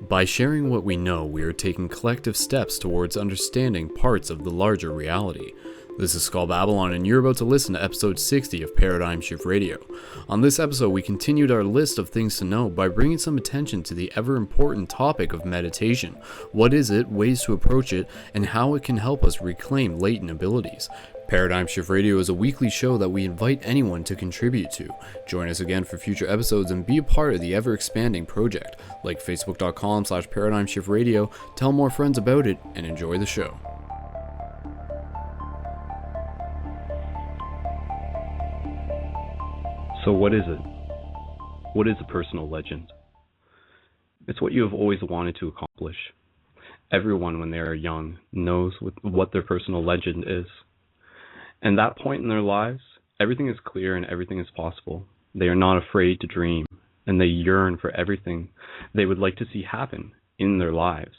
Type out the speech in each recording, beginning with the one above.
By sharing what we know, we are taking collective steps towards understanding parts of the larger reality. This is Skull Babylon, and you're about to listen to episode 60 of Paradigm Shift Radio. On this episode, we continued our list of things to know by bringing some attention to the ever-important topic of meditation. What is it, ways to approach it, and how it can help us reclaim latent abilities. Paradigm Shift Radio is a weekly show that we invite anyone to contribute to. Join us again for future episodes and be a part of the ever-expanding project, like facebook.com/Paradigm Shift Radio. Tell more friends about it and enjoy the show. So what is it? What is a personal legend? It's what you have always wanted to accomplish. Everyone, when they are young, knows what their personal legend is. And that point in their lives, everything is clear and everything is possible. They are not afraid to dream, and they yearn for everything they would like to see happen in their lives.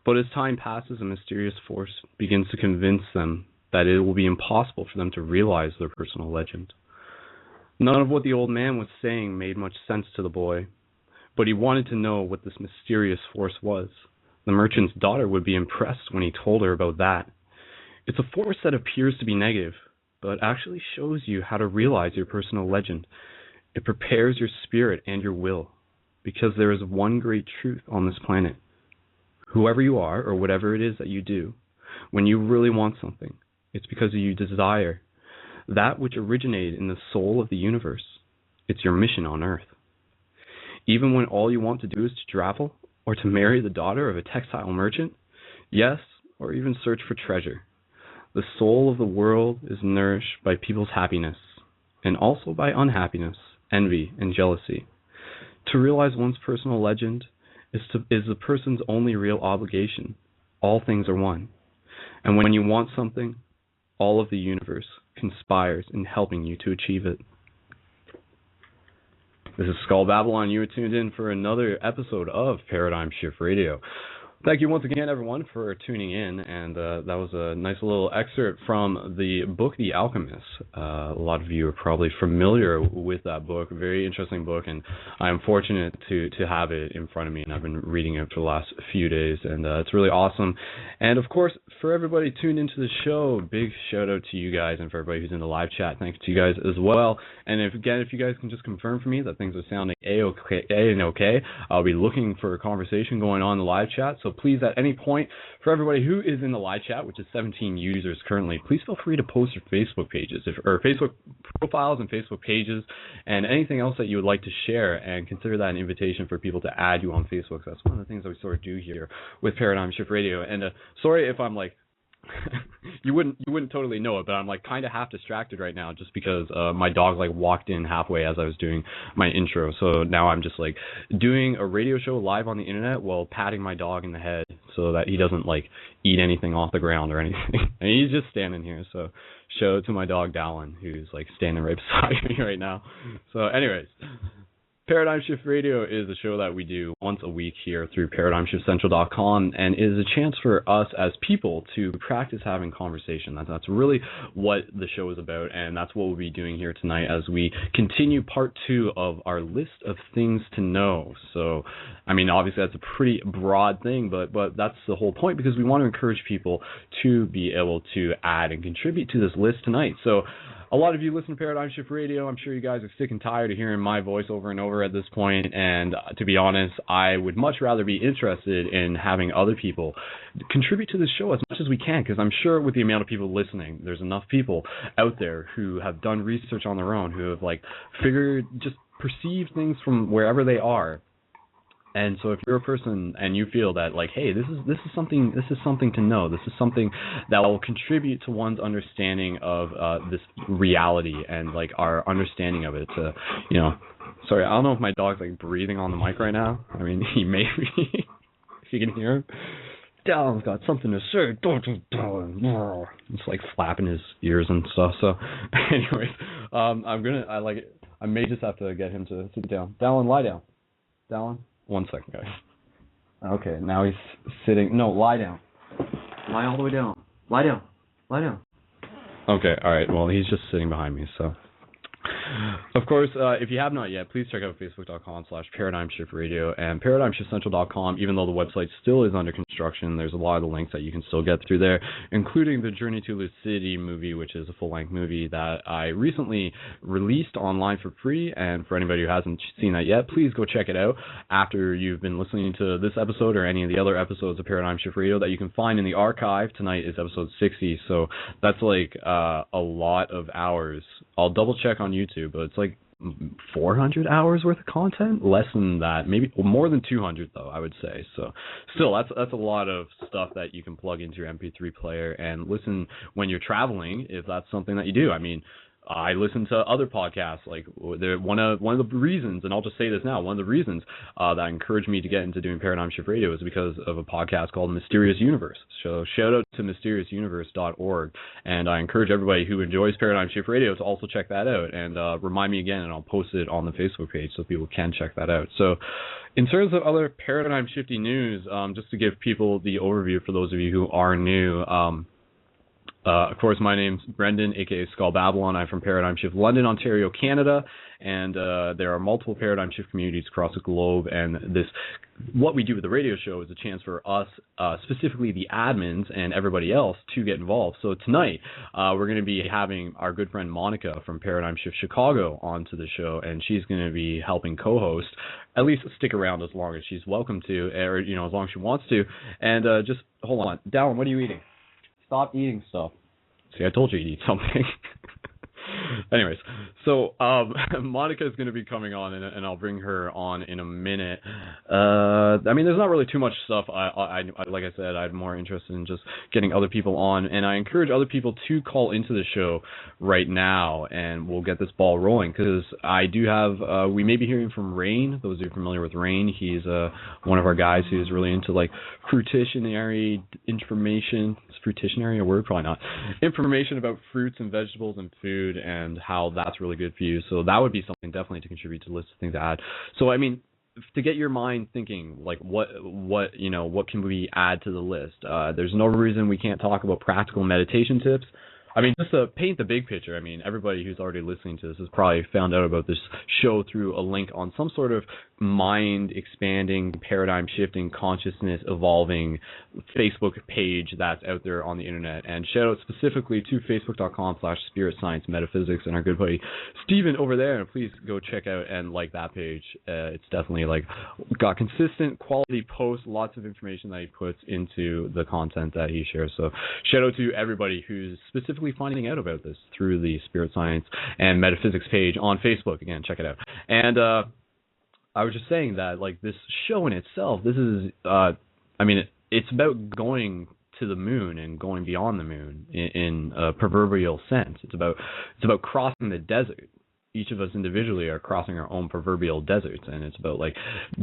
But as time passes, a mysterious force begins to convince them that it will be impossible for them to realize their personal legend. None of what the old man was saying made much sense to the boy, but he wanted to know what this mysterious force was. The merchant's daughter would be impressed when he told her about that. It's a force that appears to be negative, but actually shows you how to realize your personal legend. It prepares your spirit and your will, because there is one great truth on this planet. Whoever you are, or whatever it is that you do, when you really want something, it's because you desire that which originated in the soul of the universe. It's your mission on Earth. Even when all you want to do is to travel, or to marry the daughter of a textile merchant, yes, or even search for treasure. The soul of the world is nourished by people's happiness, and also by unhappiness, envy, and jealousy. To realize one's personal legend is the person's only real obligation. All things are one. And when you want something, all of the universe conspires in helping you to achieve it. This is Skull Babylon. You are tuned in for another episode of Paradigm Shift Radio. Thank you once again, everyone, for tuning in, and that was a nice little excerpt from the book, The Alchemist. A lot of you are probably familiar with that book. Very interesting book, and I am fortunate to have it in front of me, and I've been reading it for the last few days, and it's really awesome. And, of course, for everybody tuned into the show, big shout-out to you guys, and for everybody who's in the live chat, thanks to you guys as well. And, if you guys can just confirm for me that things are sounding A-okay, I'll be looking for a conversation going on in the live chat, so please, at any point, for everybody who is in the live chat, which is 17 users currently, please feel free to post your Facebook pages, or Facebook profiles and Facebook pages, and anything else that you would like to share, and consider that an invitation for people to add you on Facebook. That's one of the things that we sort of do here with Paradigm Shift Radio. And sorry if I'm like, you wouldn't totally know it, but I'm like kind of half distracted right now just because my dog like walked in halfway as I was doing my intro. So now I'm just like doing a radio show live on the internet while patting my dog in the head so that he doesn't like eat anything off the ground or anything. And he's just standing here. So shout out to my dog Dallin, who's like standing right beside me right now. So anyways, Paradigm Shift Radio is a show that we do once a week here through ParadigmShiftCentral.com, and it is a chance for us as people to practice having conversation. That's really what the show is about, and that's what we'll be doing here tonight as we continue part 2 of our list of things to know. So, I mean, obviously that's a pretty broad thing, but that's the whole point, because we want to encourage people to be able to add and contribute to this list tonight. So, a lot of you listen to Paradigm Shift Radio. I'm sure you guys are sick and tired of hearing my voice over and over at this point, and to be honest, I would much rather be interested in having other people contribute to the show as much as we can, because I'm sure with the amount of people listening, there's enough people out there who have done research on their own, who have like perceived things from wherever they are. And so if you're a person and you feel that like, hey, this is something to know, this is something that will contribute to one's understanding of this reality and like our understanding of it, sorry, I don't know if my dog's like breathing on the mic right now. I mean, he may be, if you can hear him. Dallin's got something to say. It's like flapping his ears and stuff. So anyways, I may just have to get him to sit down. Dallin, lie down. Dallin. 1 second, guys. Okay, now he's sitting. No, lie down. Lie all the way down. Lie down. Lie down. Okay, all right. Well, he's just sitting behind me, so. Of course, if you have not yet, please check out facebook.com/ParadigmShiftRadio and ParadigmShiftCentral.com. Even though the website still is under construction, there's a lot of the links that you can still get through there, including the Journey to Lucidity movie, which is a full-length movie that I recently released online for free. And for anybody who hasn't seen that yet, please go check it out after you've been listening to this episode or any of the other episodes of Paradigm Shift Radio that you can find in the archive. Tonight is episode 60, so that's like a lot of hours. I'll double check on YouTube, but it's like 400 hours worth of content, less than that, maybe more than 200 though, I would say. So still, that's a lot of stuff that you can plug into your MP3 player and listen when you're traveling, if that's something that you do. I mean, I listen to other podcasts. Like one of the reasons, and I'll just say this now, one of the reasons that encouraged me to get into doing Paradigm Shift Radio is because of a podcast called Mysterious Universe. So shout out to mysteriousuniverse.org, and I encourage everybody who enjoys Paradigm Shift Radio to also check that out, and remind me again, and I'll post it on the Facebook page so people can check that out. So in terms of other paradigm shifting news, just to give people the overview for those of you who are new, of course, my name's Brendon, aka Skull Babylon. I'm from Paradigm Shift London, Ontario, Canada, and there are multiple Paradigm Shift communities across the globe. And what we do with the radio show is a chance for us, specifically the admins and everybody else, to get involved. So tonight, we're going to be having our good friend Monika from Paradigm Shift Chicago onto the show, and she's going to be helping co-host. At least stick around as long as she's welcome to, or as long as she wants to. And just hold on, Dallin, what are you eating? Stop eating stuff. See, I told you you'd eat something. Anyways, so Monika is going to be coming on, and I'll bring her on in a minute. I mean, there's not really too much stuff. I like I said, I'm more interested in just getting other people on, and I encourage other people to call into the show right now, and we'll get this ball rolling, because I do have, we may be hearing from Rain. Those of you familiar with Rain, he's one of our guys who's really into like fruitionary information. Is fruitionary a word? Probably not. Information about fruits and vegetables and food, and how that's really good for you. So that would be something definitely to contribute to the list of things to add. So I mean, to get your mind thinking, like what can we add to the list? There's no reason we can't talk about practical meditation tips. I mean, just to paint the big picture, I mean, everybody who's already listening to this has probably found out about this show through a link on some sort of mind-expanding, paradigm-shifting, consciousness-evolving Facebook page that's out there on the internet. And shout out specifically to facebook.com/Spirit Science Metaphysics and our good buddy Steven over there. And please go check out and like that page. It's definitely like got consistent quality posts, lots of information that he puts into the content that he shares. So shout out to everybody who's specifically finding out about this through the Spirit Science and Metaphysics page on Facebook. Again, check it out. And I was just saying that, like, this show in itself, this is, I mean, it's about going to the moon and going beyond the moon in a proverbial sense. It's about crossing the desert. Each of us individually are crossing our own proverbial deserts, and it's about like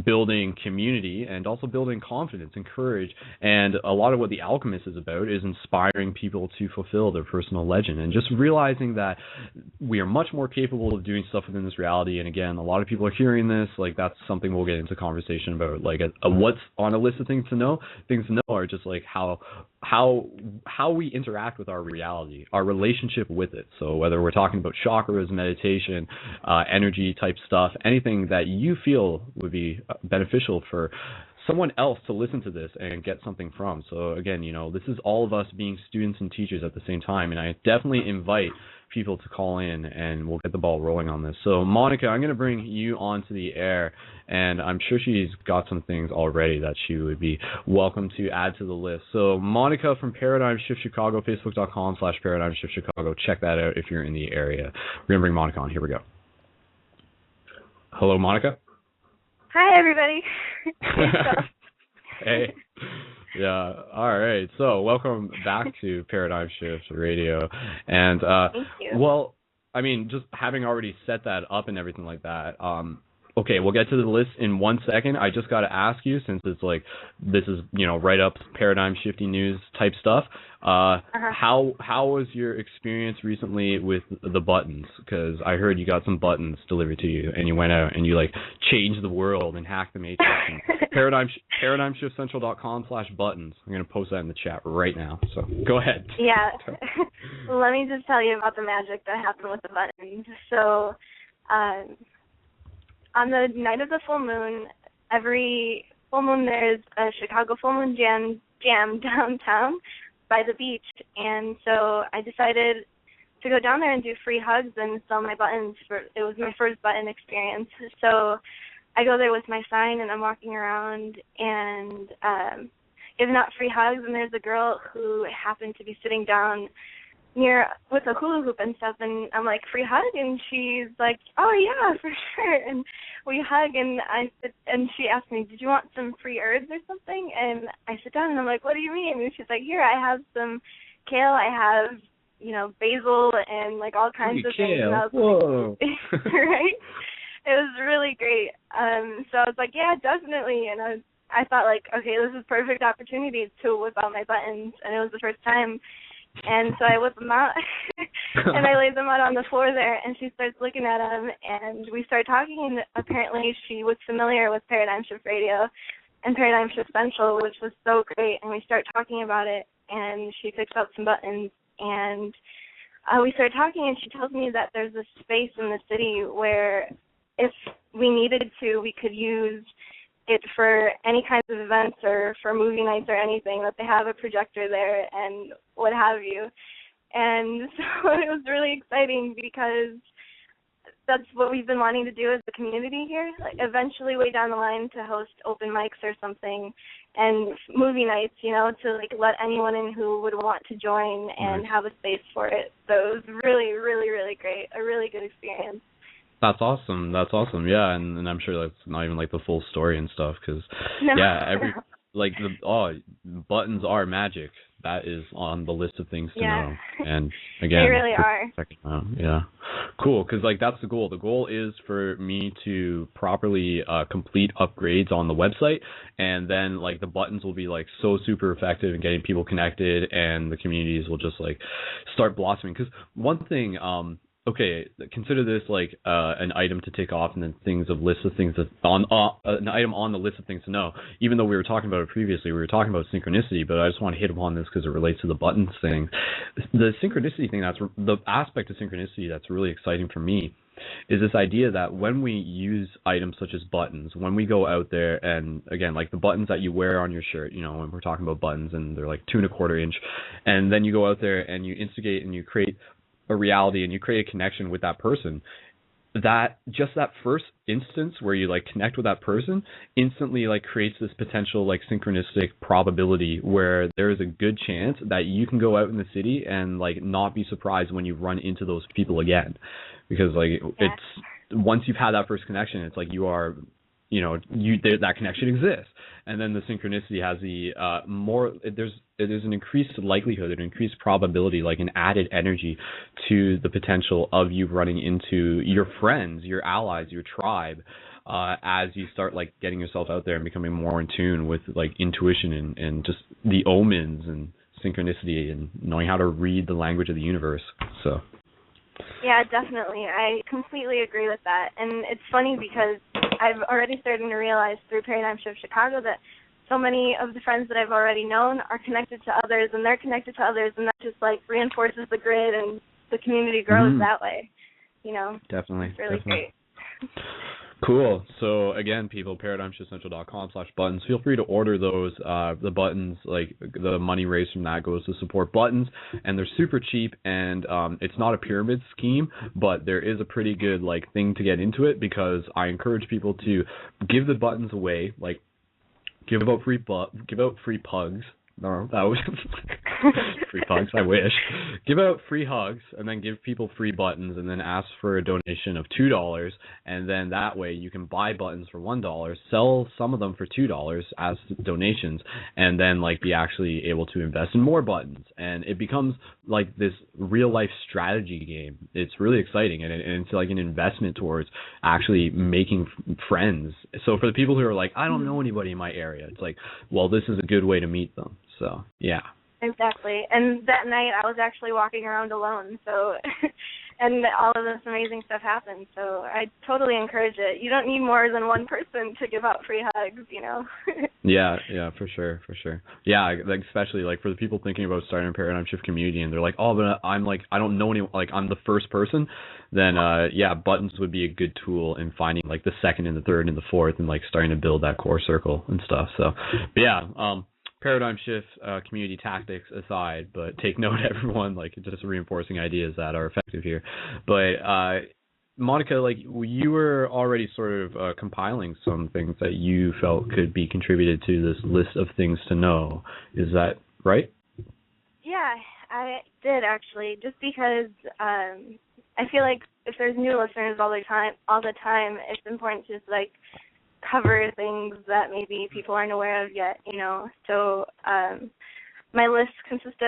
building community and also building confidence and courage. And a lot of what The Alchemist is about is inspiring people to fulfill their personal legend, and just realizing that we are much more capable of doing stuff within this reality. And again, a lot of people are hearing this, like that's something we'll get into conversation about, like what's on a list of things to know. Things to know are just like how we interact with our reality, our relationship with it. So whether we're talking about chakras, meditation, energy type stuff, anything that you feel would be beneficial for someone else to listen to this and get something from. So again, this is all of us being students and teachers at the same time, and I definitely invite people to call in, and we'll get the ball rolling on this. So Monika, I'm going to bring you onto the air, and I'm sure she's got some things already that she would be welcome to add to the list. So Monika from Paradigm Shift Chicago, facebook.com/Paradigm Shift Chicago. Check that out if you're in the area. We're going to bring Monika on. Here we go. Hello, Monika. Hi, everybody. Hey. Yeah. All right. So welcome back to Paradigm Shift Radio. And Thank you. well, I mean, just having already set that up and everything like that, Okay, we'll get to the list in 1 second. I just got to ask you, since it's like this is right up paradigm shifting news type stuff. How was your experience recently with the buttons? Because I heard you got some buttons delivered to you, and you went out and you like changed the world and hacked the matrix. ParadigmShiftCentral.com/buttons. I'm gonna post that in the chat right now. So go ahead. Yeah. Let me just tell you about the magic that happened with the buttons. So, on the night of the full moon, every full moon there's a Chicago full moon jam downtown by the beach, and so I decided to go down there and do free hugs and sell my buttons. It was my first button experience. So I go there with my sign, and I'm walking around and giving out free hugs, and there's a girl who happened to be sitting down near with a hula hoop and stuff, and I'm like, free hug? And she's like, oh yeah, for sure. And we hug, and she asked me, did you want some free herbs or something? And I sit down and I'm like, what do you mean? And she's like, here, I have some kale, I have basil and like all kinds of things. And I was Whoa. like, right? It was really great. So I was like, yeah, definitely. And I thought, like, okay, this is perfect opportunity to whip out my buttons, and it was the first time. And so I whip them out, and I lay them out on the floor there, and she starts looking at them, and we start talking, and apparently she was familiar with Paradigm Shift Radio and Paradigm Shift Central, which was so great, and we start talking about it, and she picks up some buttons, and we start talking, and she tells me that there's a space in the city where if we needed to, we could use it for any kinds of events or for movie nights or anything, that they have a projector there and what have you. And so it was really exciting because that's what we've been wanting to do as a community here, like eventually way down the line to host open mics or something and movie nights, to like let anyone in who would want to join and have a space for it. So it was really, really, really great, a really good experience. That's awesome. Yeah, and I'm sure that's not even like the full story and stuff, because buttons are magic. That is on the list of things to know. And again, they really are. Yeah, cool. Because like that's the goal. The goal is for me to properly complete upgrades on the website, and then like the buttons will be like so super effective in getting people connected, and the communities will just like start blossoming. Because one thing, okay, consider this like an item to tick off, and then list of things that an item on the list of things to know. Even though we were talking about it previously, we were talking about synchronicity, but I just want to hit upon this because it relates to the buttons thing. The synchronicity thing, that's the aspect of synchronicity that's really exciting for me, is this idea that when we use items such as buttons, when we go out there, and again, like the buttons that you wear on your shirt, when we're talking about buttons, and they're like 2¼ inch, and then you go out there and you instigate and you create a reality and you create a connection with that person, that just that first instance where you like connect with that person instantly like creates this potential like synchronistic probability where there is a good chance that you can go out in the city and like not be surprised when you run into those people again, because like it's once you've had that first connection, it's like you are that connection exists, and then the synchronicity has the there's an increased likelihood, an increased probability, like an added energy to the potential of you running into your friends, your allies, your tribe, as you start like getting yourself out there and becoming more in tune with like intuition and just the omens and synchronicity and knowing how to read the language of the universe. So. Yeah, definitely. I completely agree with that. And it's funny because I've already started to realize through Paradigm Shift Chicago that so many of the friends that I've already known are connected to others, and they're connected to others, and that just like reinforces the grid, and the community grows that way. Definitely. It's really great. Cool. So again, people, ParadigmShiftCentral.com/buttons. Feel free to order those. The buttons, like the money raised from that goes to support buttons, and they're super cheap. And it's not a pyramid scheme, but there is a pretty good like thing to get into it, because I encourage people to give the buttons away, like give out free pugs. No, that was Free hugs, I wish. Give out free hugs and then give people free buttons and then ask for a donation of $2, and then that way you can buy buttons for $1, sell some of them for $2 as donations, and then like be actually able to invest in more buttons, and it becomes like this real life strategy game. It's really exciting, and it's like an investment towards actually making friends. So for the people who are like, I don't know anybody in my area, it's like, well, this is a good way to meet them. So yeah. Exactly. And that night I was actually walking around alone, so and all of this amazing stuff happened. So I totally encourage it. You don't need more than one person to give out free hugs, you know. Yeah, for sure. Yeah, like especially like for the people thinking about starting a paradigm shift community and they're like, oh, but I'm like, I don't know anyone, like I'm the first person, then yeah, buttons would be a good tool in finding like the second and the third and the fourth and like starting to build that core circle and stuff. So, but yeah, paradigm shift community tactics aside, but take note, everyone, like just reinforcing ideas that are effective here. But Monika, like you were already sort of compiling some things that you felt could be contributed to this list of things to know. Is that right? Yeah, I did actually, just because I feel like if there's new listeners all the time, it's important to just like cover things that maybe people aren't aware of yet, you know. So my list consists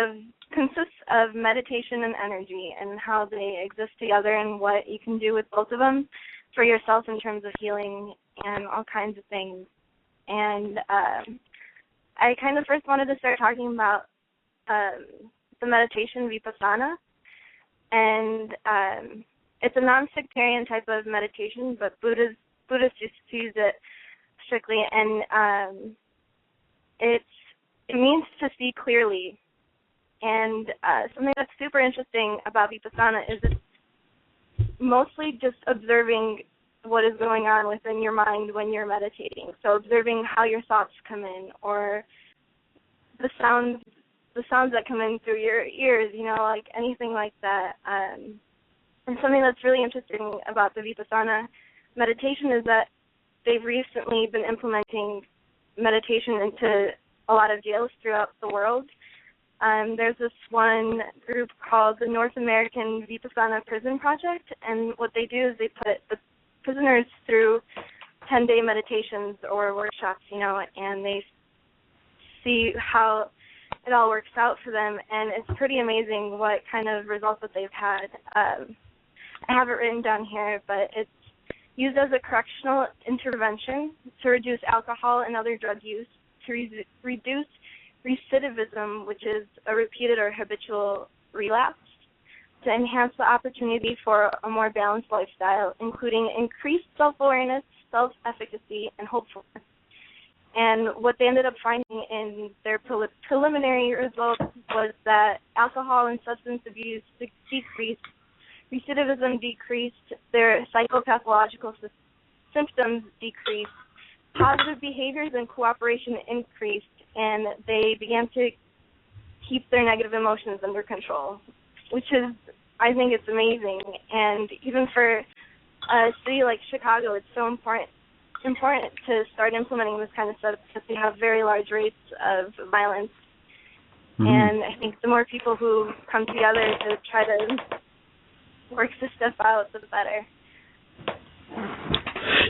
of meditation and energy and how they exist together and what you can do with both of them for yourself in terms of healing and all kinds of things. And I kind of first wanted to start talking about the meditation Vipassana, and it's a non-sectarian type of meditation, but Buddhists just use it strictly, and it means to see clearly. And something that's super interesting about Vipassana is it's mostly just observing what is going on within your mind when you're meditating. So observing how your thoughts come in, or the sounds that come in through your ears, you know, like anything like that. And something that's really interesting about the Vipassana meditation is that they've recently been implementing meditation into a lot of jails throughout the world. There's this one group called the North American Vipassana Prison Project, and what they do is they put the prisoners through 10-day meditations or workshops, you know, and they see how it all works out for them, and it's pretty amazing what kind of results that they've had. I have it written down here, but it's used as a correctional intervention to reduce alcohol and other drug use, to reduce recidivism, which is a repeated or habitual relapse, to enhance the opportunity for a more balanced lifestyle, including increased self-awareness, self-efficacy, and hopefulness. And what they ended up finding in their preliminary results was that alcohol and substance abuse decreased, recidivism decreased, their psychopathological symptoms decreased, positive behaviors and cooperation increased, and they began to keep their negative emotions under control, which is, I think it's amazing. And even for a city like Chicago, it's so important to start implementing this kind of stuff because they have very large rates of violence. Mm-hmm. And I think the more people who come together to try to work this stuff out, the better.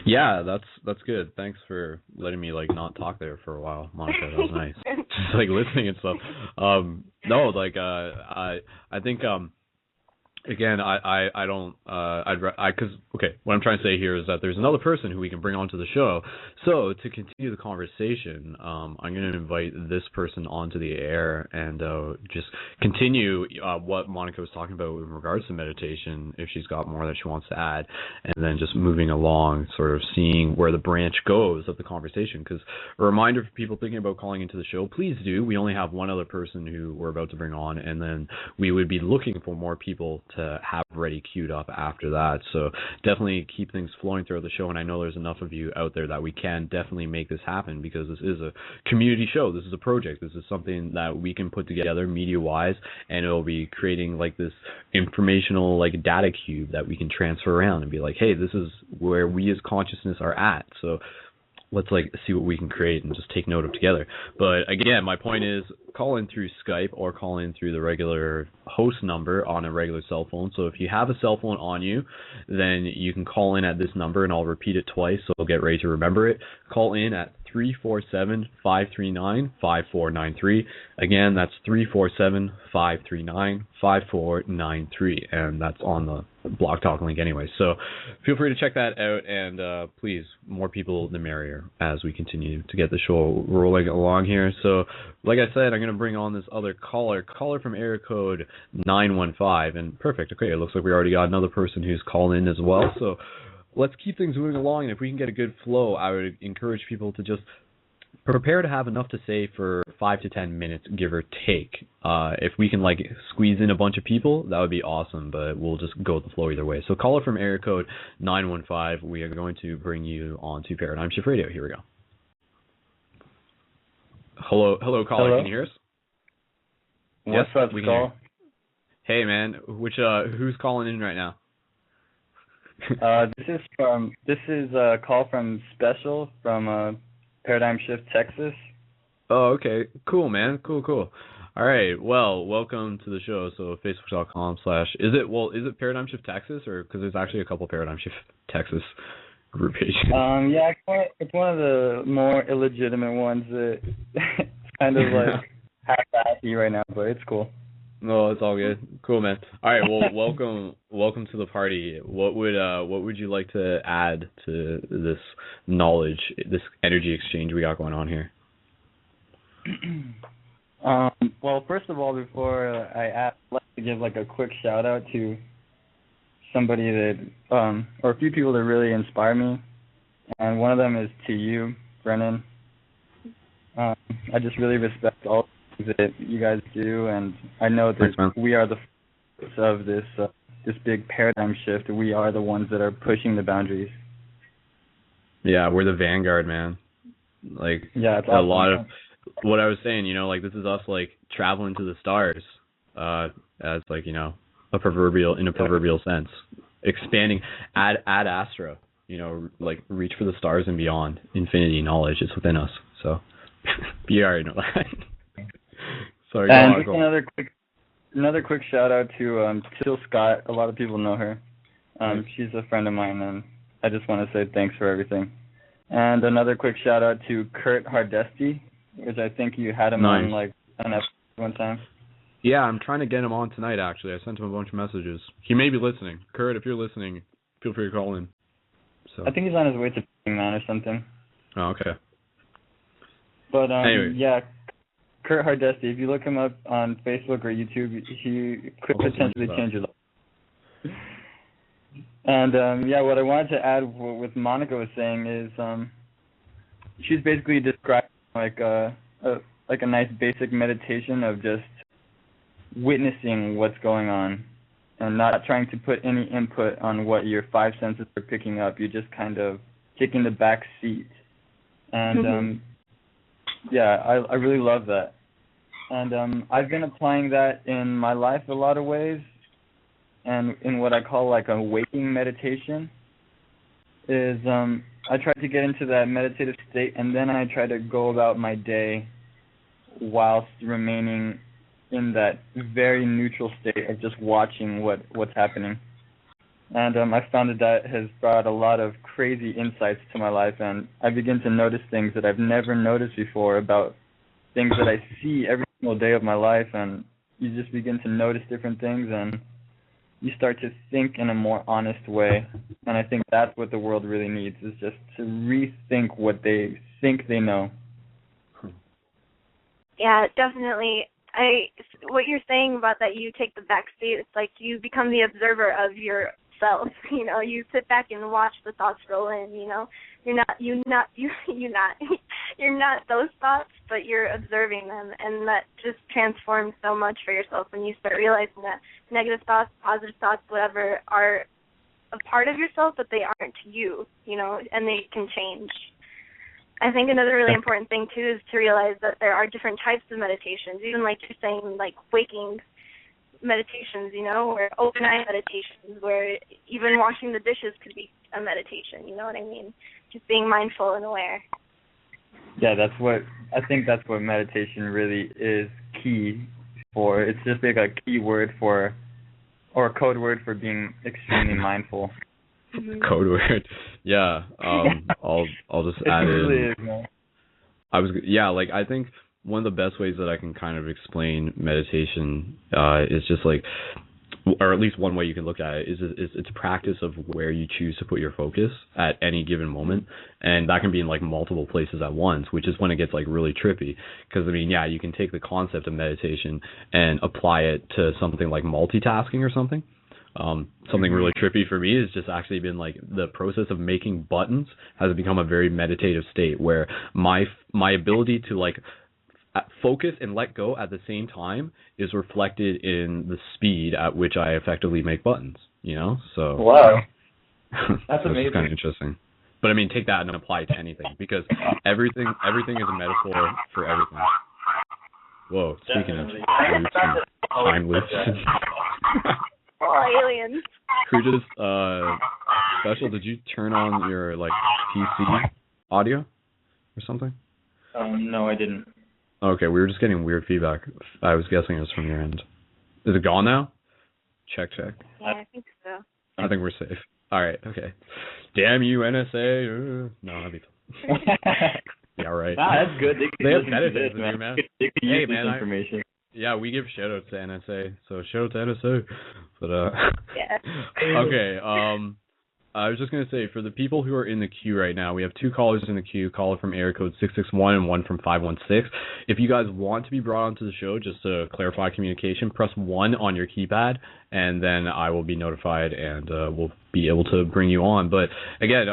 Yeah, that's good. Thanks for letting me like not talk there for a while, Monika. That was nice. Just like listening and stuff. No, like I think again, I don't, because, okay, what I'm trying to say here is that there's another person who we can bring onto the show. So to continue the conversation, I'm going to invite this person onto the air and just continue what Monika was talking about in regards to meditation, if she's got more that she wants to add, and then just moving along, sort of seeing where the branch goes of the conversation. Because a reminder for people thinking about calling into the show, please do. We only have one other person who we're about to bring on, and then we would be looking for more people to have ready queued up after that. So definitely keep things flowing throughout the show, and I know there's enough of you out there that we can definitely make this happen, because this is a community show. This is a project. This is something that we can put together media-wise, and it'll be creating like this informational like data cube that we can transfer around and be like, hey, this is where we as consciousness are at. So let's like see what we can create and just take note of together. But again, my point is call in through Skype or call in through the regular host number on a regular cell phone. So if you have a cell phone on you, then you can call in at this number, and I'll repeat it twice so you'll get ready to remember it. Call in at 347-539-5493. Again, that's 347-539-5493, and that's on the Blog Talk link anyway. So feel free to check that out, and please, more people the merrier as we continue to get the show rolling along here. So like I said, I'm going to bring on this other caller from area code 915, and perfect. Okay, it looks like we already got another person who's called in as well. So let's keep things moving along, and if we can get a good flow, I would encourage people to just prepare to have enough to say for 5 to 10 minutes, give or take. If we can like squeeze in a bunch of people, that would be awesome, but we'll just go with the flow either way. So caller from area code 915, we are going to bring you on to Paradigm Shift Radio. Here we go. Hello, caller. Hello? Can you hear us? What's yes, up, Skull? Hey, man. Who's calling in right now? This is a call from Special from Paradigm Shift, Texas. Oh, okay. Cool, man. Cool. All right. Well, welcome to the show. So facebook.com/is it Paradigm Shift Texas, or because there's actually a couple Paradigm Shift Texas group pages? Yeah, it's one of the more illegitimate ones that it's kind of like half-assy right now, but it's cool. No, it's all good. Cool, man. All right. Well, welcome to the party. What would you like to add to this knowledge, this energy exchange we got going on here? Well, first of all, before I ask, I'd like to give like a quick shout out to somebody that, or a few people that really inspire me, and one of them is to you, Brendon. I just really respect all that you guys do, and I know that we are the focus of this big paradigm shift. We are the ones that are pushing the boundaries. Yeah, we're the vanguard, man. Like, yeah, it's a awesome. lot of what I was saying, like this is us like traveling to the stars, as like, in a proverbial sense, expanding ad astra, like reach for the stars and beyond. Infinity knowledge is within us. So you already know that. Sorry, and another quick shout out to Jill Scott. A lot of people know her. She's a friend of mine, and I just want to say thanks for everything. And another quick shout out to Kurt Hardesty, which I think you had him on like an episode one time. Yeah, I'm trying to get him on tonight. Actually, I sent him a bunch of messages. He may be listening. Kurt, if you're listening, feel free to call in. So I think he's on his way to Man or something. Oh, okay. But anyway. Yeah. Kurt Hardesty, if you look him up on Facebook or YouTube, he could potentially change your life. And what I wanted to add, what Monika was saying is, she's basically describing like a nice basic meditation of just witnessing what's going on, and not trying to put any input on what your five senses are picking up. You're just kind of taking the back seat, and I really love that. And I've been applying that in my life a lot of ways, and in what I call like a waking meditation is I try to get into that meditative state, and then I try to go about my day whilst remaining in that very neutral state of just watching what's happening. And I found that has brought a lot of crazy insights to my life, and I begin to notice things that I've never noticed before about things that I see every single day of my life, and you just begin to notice different things, and you start to think in a more honest way. And I think that's what the world really needs, is just to rethink what they think they know. Yeah, definitely. What you're saying about that you take the back seat, it's like you become the observer of yourself. You sit back and watch the thoughts roll in. You're not those thoughts, but you're observing them, and that just transforms so much for yourself when you start realizing that negative thoughts, positive thoughts, whatever, are a part of yourself, but they aren't you. And they can change. I think another really important thing, too, is to realize that there are different types of meditations, even like you're saying, like waking meditations, or open eye meditations, where even washing the dishes could be a meditation, you know what I mean? Just being mindful and aware. Yeah, I think that's what meditation really is key for. It's just like a key word for, or a code word for being extremely mindful. Code word. Yeah. I'll just add It really in. is, man. Like I think one of the best ways that I can kind of explain meditation is just like, or at least one way you can look at it is it's a practice of where you choose to put your focus at any given moment, and that can be in like multiple places at once, which is when it gets like really trippy. Because I mean, yeah, you can take the concept of meditation and apply it to something like multitasking or something. Something really trippy for me has just actually been like the process of making buttons has become a very meditative state where my ability to like focus and let go at the same time is reflected in the speed at which I effectively make buttons, you know? So wow. That's amazing. It's kind of interesting. But I mean, take that and apply it to anything, because everything is a metaphor for everything. Whoa, speaking of loops and time loops. Oh, aliens. Could you just, Special, did you turn on your, like, PC audio or something? No, I didn't. Okay, we were just getting weird feedback. I was guessing it was from your end. Is it gone now? Check. Yeah, I think so. I think we're safe. All right, okay. Damn you, NSA. No, that'd be fun. Yeah, right. Nah, that's good. They have better things to do, man. They could use this man, information. Yeah, we give shout-outs to NSA, so shout-out to NSA. But, Yeah. Okay, I was just going to say, for the people who are in the queue right now, we have 2 callers in the queue, caller from area code 661 and one from 516. If you guys want to be brought onto the show, just to clarify communication, press 1 on your keypad, and then I will be notified, and we'll be able to bring you on. But again,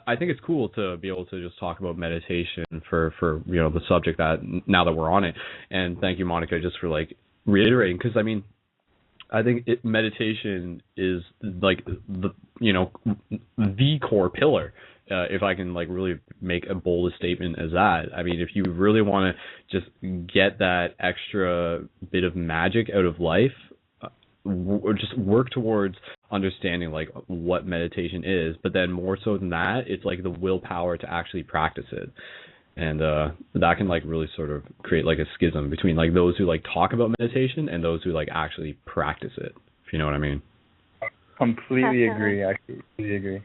I think it's cool to be able to just talk about meditation for the subject that now that we're on it. And thank you, Monika, just for like reiterating, because I mean, I think meditation is like the core pillar. If I can like really make a bold statement as that. I mean, if you really want to just get that extra bit of magic out of life, or just work towards understanding like what meditation is, but then more so than that, it's like the willpower to actually practice it. And that can like really sort of create like a schism between like those who like talk about meditation and those who like actually practice it, if you know what I mean. Completely agree. I completely agree.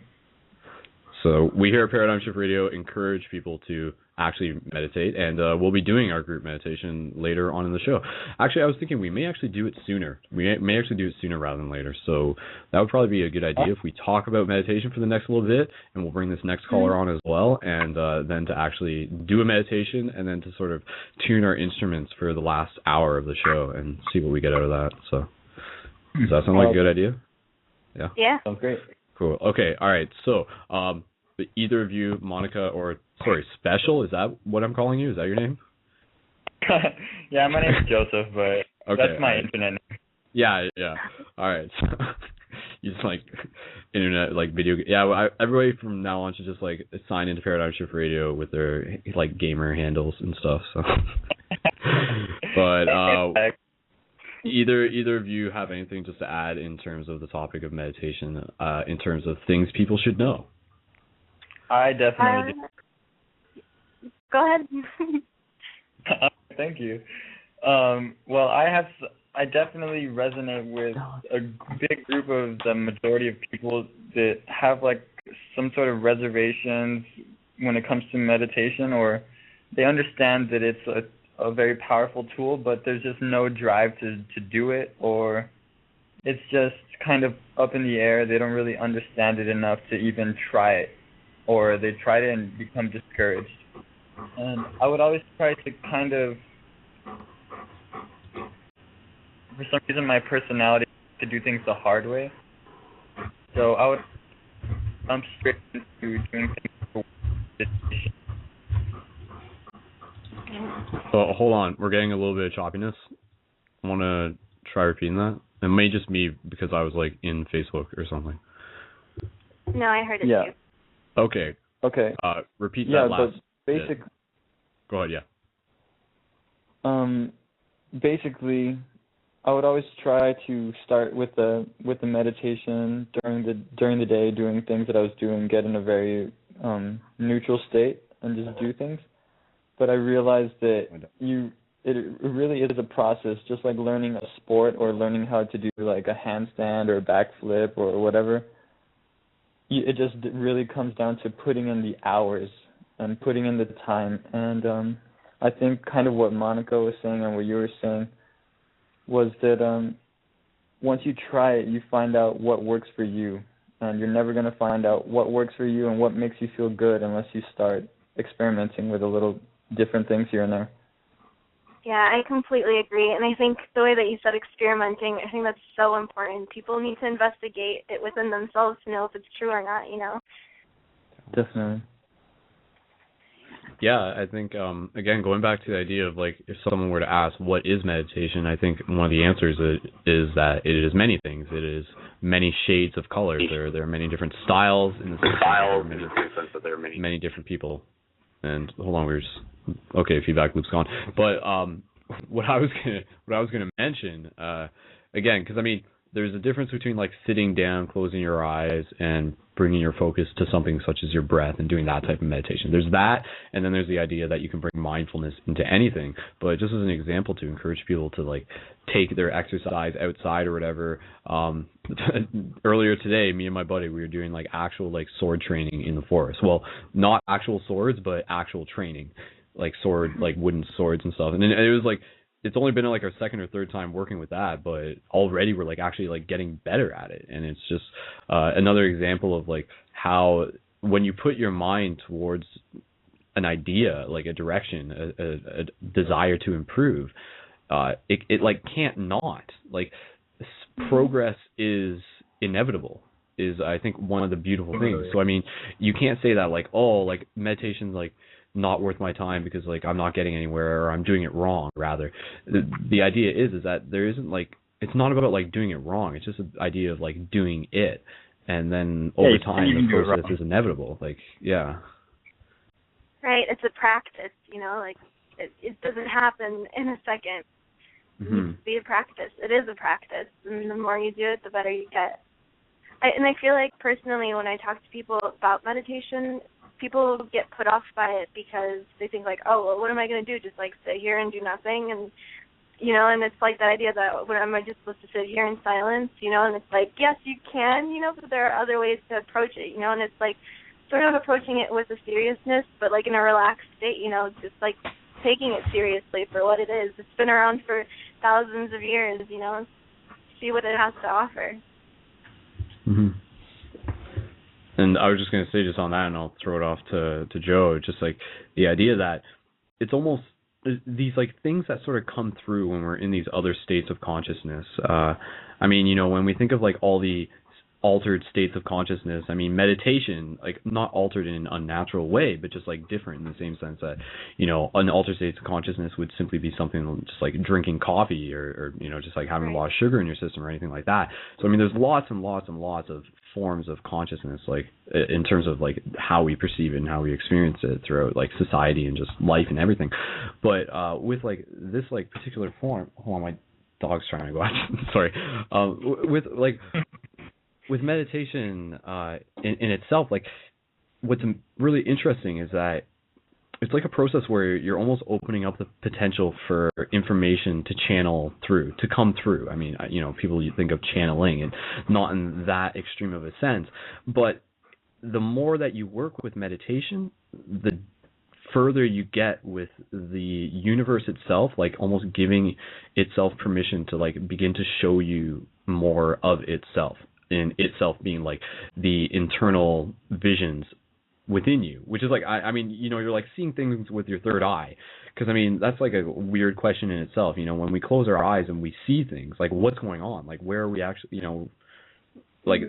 So we here at Paradigm Shift Radio encourage people to actually meditate, and we'll be doing our group meditation later on in the show. Actually, I was thinking we may actually do it sooner. We may actually do it sooner rather than later. So that would probably be a good idea if we talk about meditation for the next little bit, and we'll bring this next caller on as well, and then to actually do a meditation, and then to sort of tune our instruments for the last hour of the show and see what we get out of that. So does that sound like a good idea? Yeah? Yeah. Sounds great. Cool. Okay. All right. So, either of you, Monika, or sorry, Special, is that what I'm calling you? Is that your name? Yeah, my name is Joseph, but that's my internet name. Yeah. All right. So, you just like internet, like video. Yeah. Everybody from now on should just like sign into Paradigm Shift Radio with their like gamer handles and stuff. So, but Either of you have anything just to add in terms of the topic of meditation, in terms of things people should know? I definitely do. Go ahead. Thank you. Well, I definitely resonate with a big group of the majority of people that have like some sort of reservations when it comes to meditation, or they understand that it's a very powerful tool, but there's just no drive to do it, or it's just kind of up in the air. They don't really understand it enough to even try it, or they try it and become discouraged. And I would always try to kind of, for some reason, my personality to do things the hard way. So I would jump straight into doing things for meditation. Oh, hold on. We're getting a little bit of choppiness. I want to try repeating that. It may just be because I was like in Facebook or something. No, I heard it too. Okay. Repeat that last bit. Go ahead, Basically, I would always try to start with the meditation during the day, doing things that I was doing, get in a very neutral state, and just do things. But I realized that it really is a process, just like learning a sport or learning how to do like a handstand or a backflip or whatever. It just really comes down to putting in the hours and putting in the time. And I think kind of what Monika was saying and what you were saying was that once you try it, you find out what works for you. And you're never going to find out what works for you and what makes you feel good unless you start experimenting with a little different things here and there. Yeah, I completely agree. And I think the way that you said experimenting, I think that's so important. People need to investigate it within themselves to know if it's true or not, you know? Definitely. Yeah, I think, again, going back to the idea of, like, if someone were to ask, what is meditation, I think one of the answers is that it is many things. It is many shades of colors. There are many different styles in the sense that there are many different people. And hold on, okay, feedback loop's gone. But what I was gonna mention, again, because I mean, there's a difference between like sitting down, closing your eyes, and bringing your focus to something such as your breath and doing that type of meditation. There's that, and then there's the idea that you can bring mindfulness into anything. But just as an example, to encourage people to like take their exercise outside or whatever. Earlier today, me and my buddy, we were doing like actual like sword training in the forest. Well, not actual swords, but actual training, like wooden swords and stuff. And then it was like, it's only been like our second or third time working with that, but already we're like actually like getting better at it. And it's just another example of like how when you put your mind towards an idea, like a direction, a desire to improve, it like can't not. Like progress is inevitable, is I think one of the beautiful things. So I mean, you can't say that like, oh, like meditation's like not worth my time because like I'm not getting anywhere or I'm doing it wrong. Rather, the idea is that there isn't like, it's not about like doing it wrong. It's just an idea of like doing it, and then over time the process is inevitable. Like, yeah. Right, it's a practice, you know, like it doesn't happen in a second. It needs to be a practice. It is a practice, and the more you do it, the better you get. I feel like personally when I talk to people about meditation, people get put off by it because they think like, oh, well, what am I going to do? Just like sit here and do nothing? And, you know, and it's like that idea that, what, am I just supposed to sit here in silence? You know, and it's like, yes, you can, you know, but there are other ways to approach it, you know, and it's like sort of approaching it with a seriousness, but like in a relaxed state, you know, just like taking it seriously for what it is. It's been around for thousands of years, you know, see what it has to offer. Mm-hmm. And I was just going to say just on that, and I'll throw it off to Joe, just like the idea that it's almost these like things that sort of come through when we're in these other states of consciousness. I mean, you know, when we think of like all the altered states of consciousness, I mean, meditation, like not altered in an unnatural way, but just like different in the same sense that, you know, an altered state of consciousness would simply be something just like drinking coffee or you know, just like having a lot of sugar in your system or anything like that. So, I mean, there's lots and lots and lots of forms of consciousness, like in terms of like how we perceive it and how we experience it throughout like society and just life and everything. But with like this like particular form, hold on, my dog's trying to go out. Sorry. With meditation in itself, like what's really interesting is that it's like a process where you're almost opening up the potential for information to channel through, to come through. I mean, you know, people think of channeling and not in that extreme of a sense, but the more that you work with meditation, the further you get with the universe itself, like almost giving itself permission to like begin to show you more of itself. In itself being like the internal visions within you, which is like, I mean, you know, you're like seeing things with your third eye, because I mean, that's like a weird question in itself. You know, when we close our eyes and we see things, like what's going on, like where are we actually, you know, like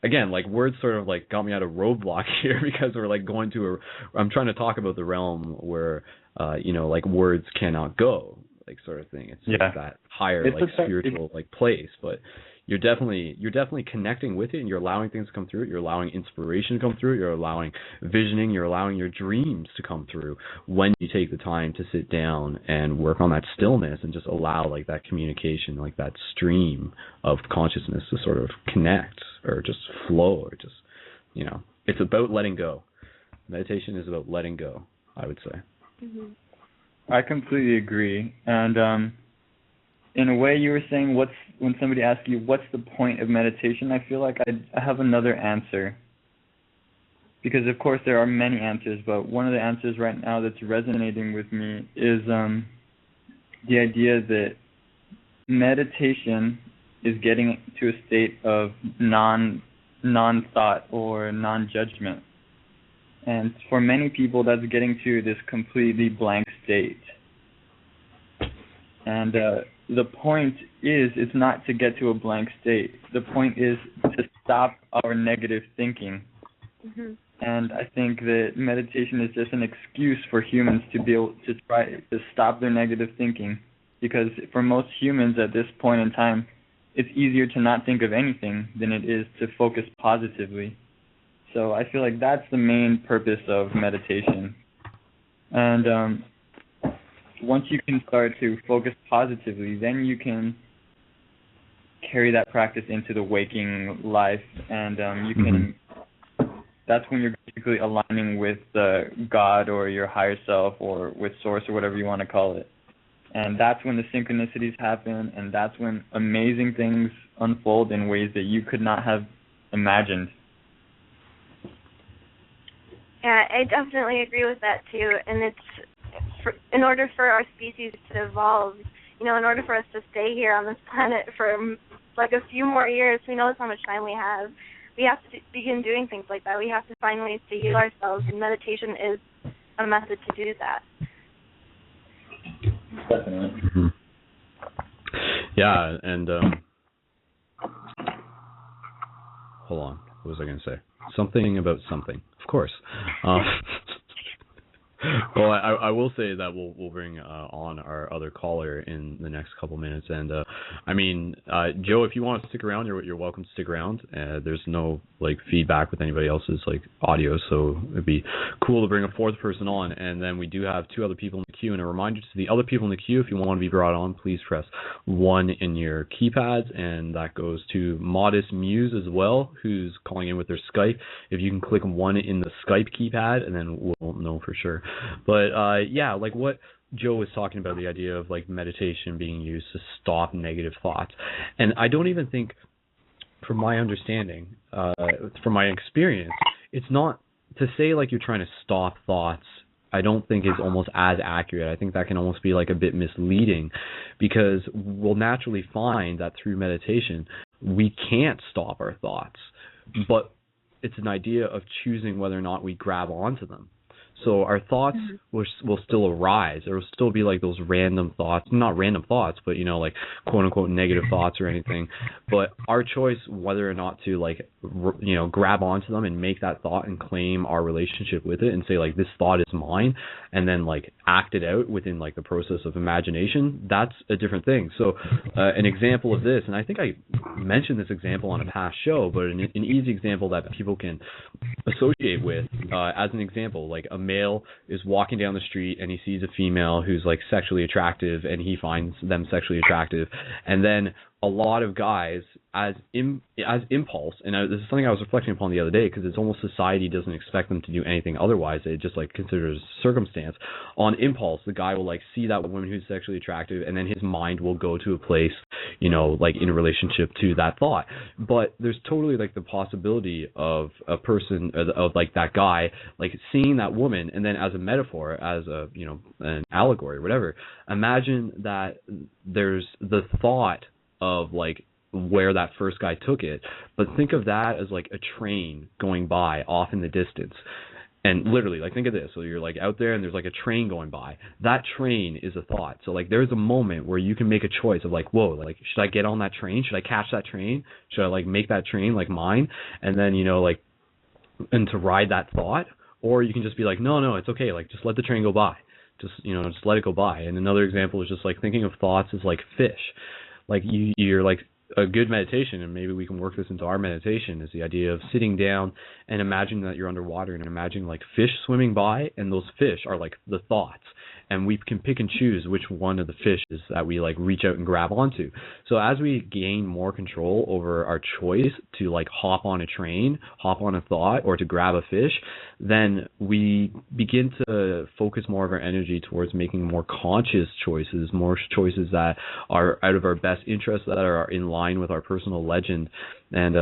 again, like words sort of like got me at a roadblock here because we're like going to I'm trying to talk about the realm where you know, like words cannot go, like sort of thing. It's like that higher like spiritual like place, but you're definitely connecting with it, and you're allowing things to come through it. You're allowing inspiration to come through it. You're allowing visioning. You're allowing your dreams to come through when you take the time to sit down and work on that stillness and just allow like that communication, like that stream of consciousness to sort of connect or just flow or just, you know, it's about letting go. Meditation is about letting go, I would say. Mhm. I completely agree. And in a way, you were saying, when somebody asks you, what's the point of meditation? I feel like I have another answer. Because, of course, there are many answers, but one of the answers right now that's resonating with me is the idea that meditation is getting to a state of non-thought or non-judgment. And for many people, that's getting to this completely blank state. And the point is, it's not to get to a blank state. The point is to stop our negative thinking. Mhm. And I think that meditation is just an excuse for humans to be able to try to stop their negative thinking. Because for most humans at this point in time, it's easier to not think of anything than it is to focus positively. So I feel like that's the main purpose of meditation. And once you can start to focus positively, then you can carry that practice into the waking life, and you can. That's when you're basically aligning with God or your higher self or with Source or whatever you want to call it. And that's when the synchronicities happen, and that's when amazing things unfold in ways that you could not have imagined. Yeah, I definitely agree with that too. And in order for our species to evolve, in order for us to stay here on this planet for like a few more years, who knows how much time we have to begin doing things like that. We have to find ways to heal ourselves, and meditation is a method to do that. Definitely. Mm-hmm. Yeah, and hold on. What was I going to say? Something about something. Of course. Well, I will say that we'll bring on our other caller in the next couple minutes, and I mean, Joe, if you want to stick around, you're welcome to stick around. There's no feedback with anybody else's audio, so it'd be cool to bring a fourth person on. And then we do have two other people in the queue, and a reminder to the other people in the queue: if you want to be brought on, please press 1 in your keypads, and that goes to Modest Muse as well, who's calling in with their Skype. If you can click 1 in the Skype keypad, and then we'll know for sure. But yeah, what Joe was talking about, the idea of meditation being used to stop negative thoughts. And I don't even think, from my understanding, from my experience, it's not to say you're trying to stop thoughts. I don't think is almost as accurate. I think that can almost be a bit misleading, because we'll naturally find that through meditation we can't stop our thoughts, but it's an idea of choosing whether or not we grab onto them. So our thoughts will still arise. There will still be those random thoughts, not random thoughts, but quote unquote negative thoughts or anything. But our choice whether or not to grab onto them and make that thought and claim our relationship with it and say this thought is mine, and then act it out within the process of imagination, that's a different thing. So an example of this, and I think I mentioned this example on a past show, but an easy example that people can associate with, as an example, a male is walking down the street and he sees a female who's sexually attractive, and he finds them sexually attractive, and then a lot of guys, as impulse, and this is something I was reflecting upon the other day, because it's almost society doesn't expect them to do anything otherwise. They just consider it circumstance. On impulse, the guy will see that woman who's sexually attractive, and then his mind will go to a place, in relationship to that thought. But there's totally the possibility of a person, of that guy, seeing that woman, and then as a metaphor, as a an allegory, whatever. Imagine that there's the thought of where that first guy took it, but think of that as a train going by off in the distance. And literally, think of this. So you're out there and there's a train going by. That train is a thought. So there's a moment where you can make a choice of whoa, should I get on that train? Should I catch that train? Should I make that train mine? And then, and to ride that thought? Or you can just be no, it's okay. Just let the train go by. Just let it go by. And another example is just thinking of thoughts as fish. You're a good meditation, and maybe we can work this into our meditation, is the idea of sitting down and imagining that you're underwater, and imagining fish swimming by, and those fish are the thoughts. and we can pick and choose which one of the fishes that we like reach out and grab onto. So as we gain more control over our choice to like hop on a train, hop on a thought, or to grab a fish, then we begin to focus more of our energy towards making more conscious choices, more choices that are out of our best interests, that are in line with our personal legend. And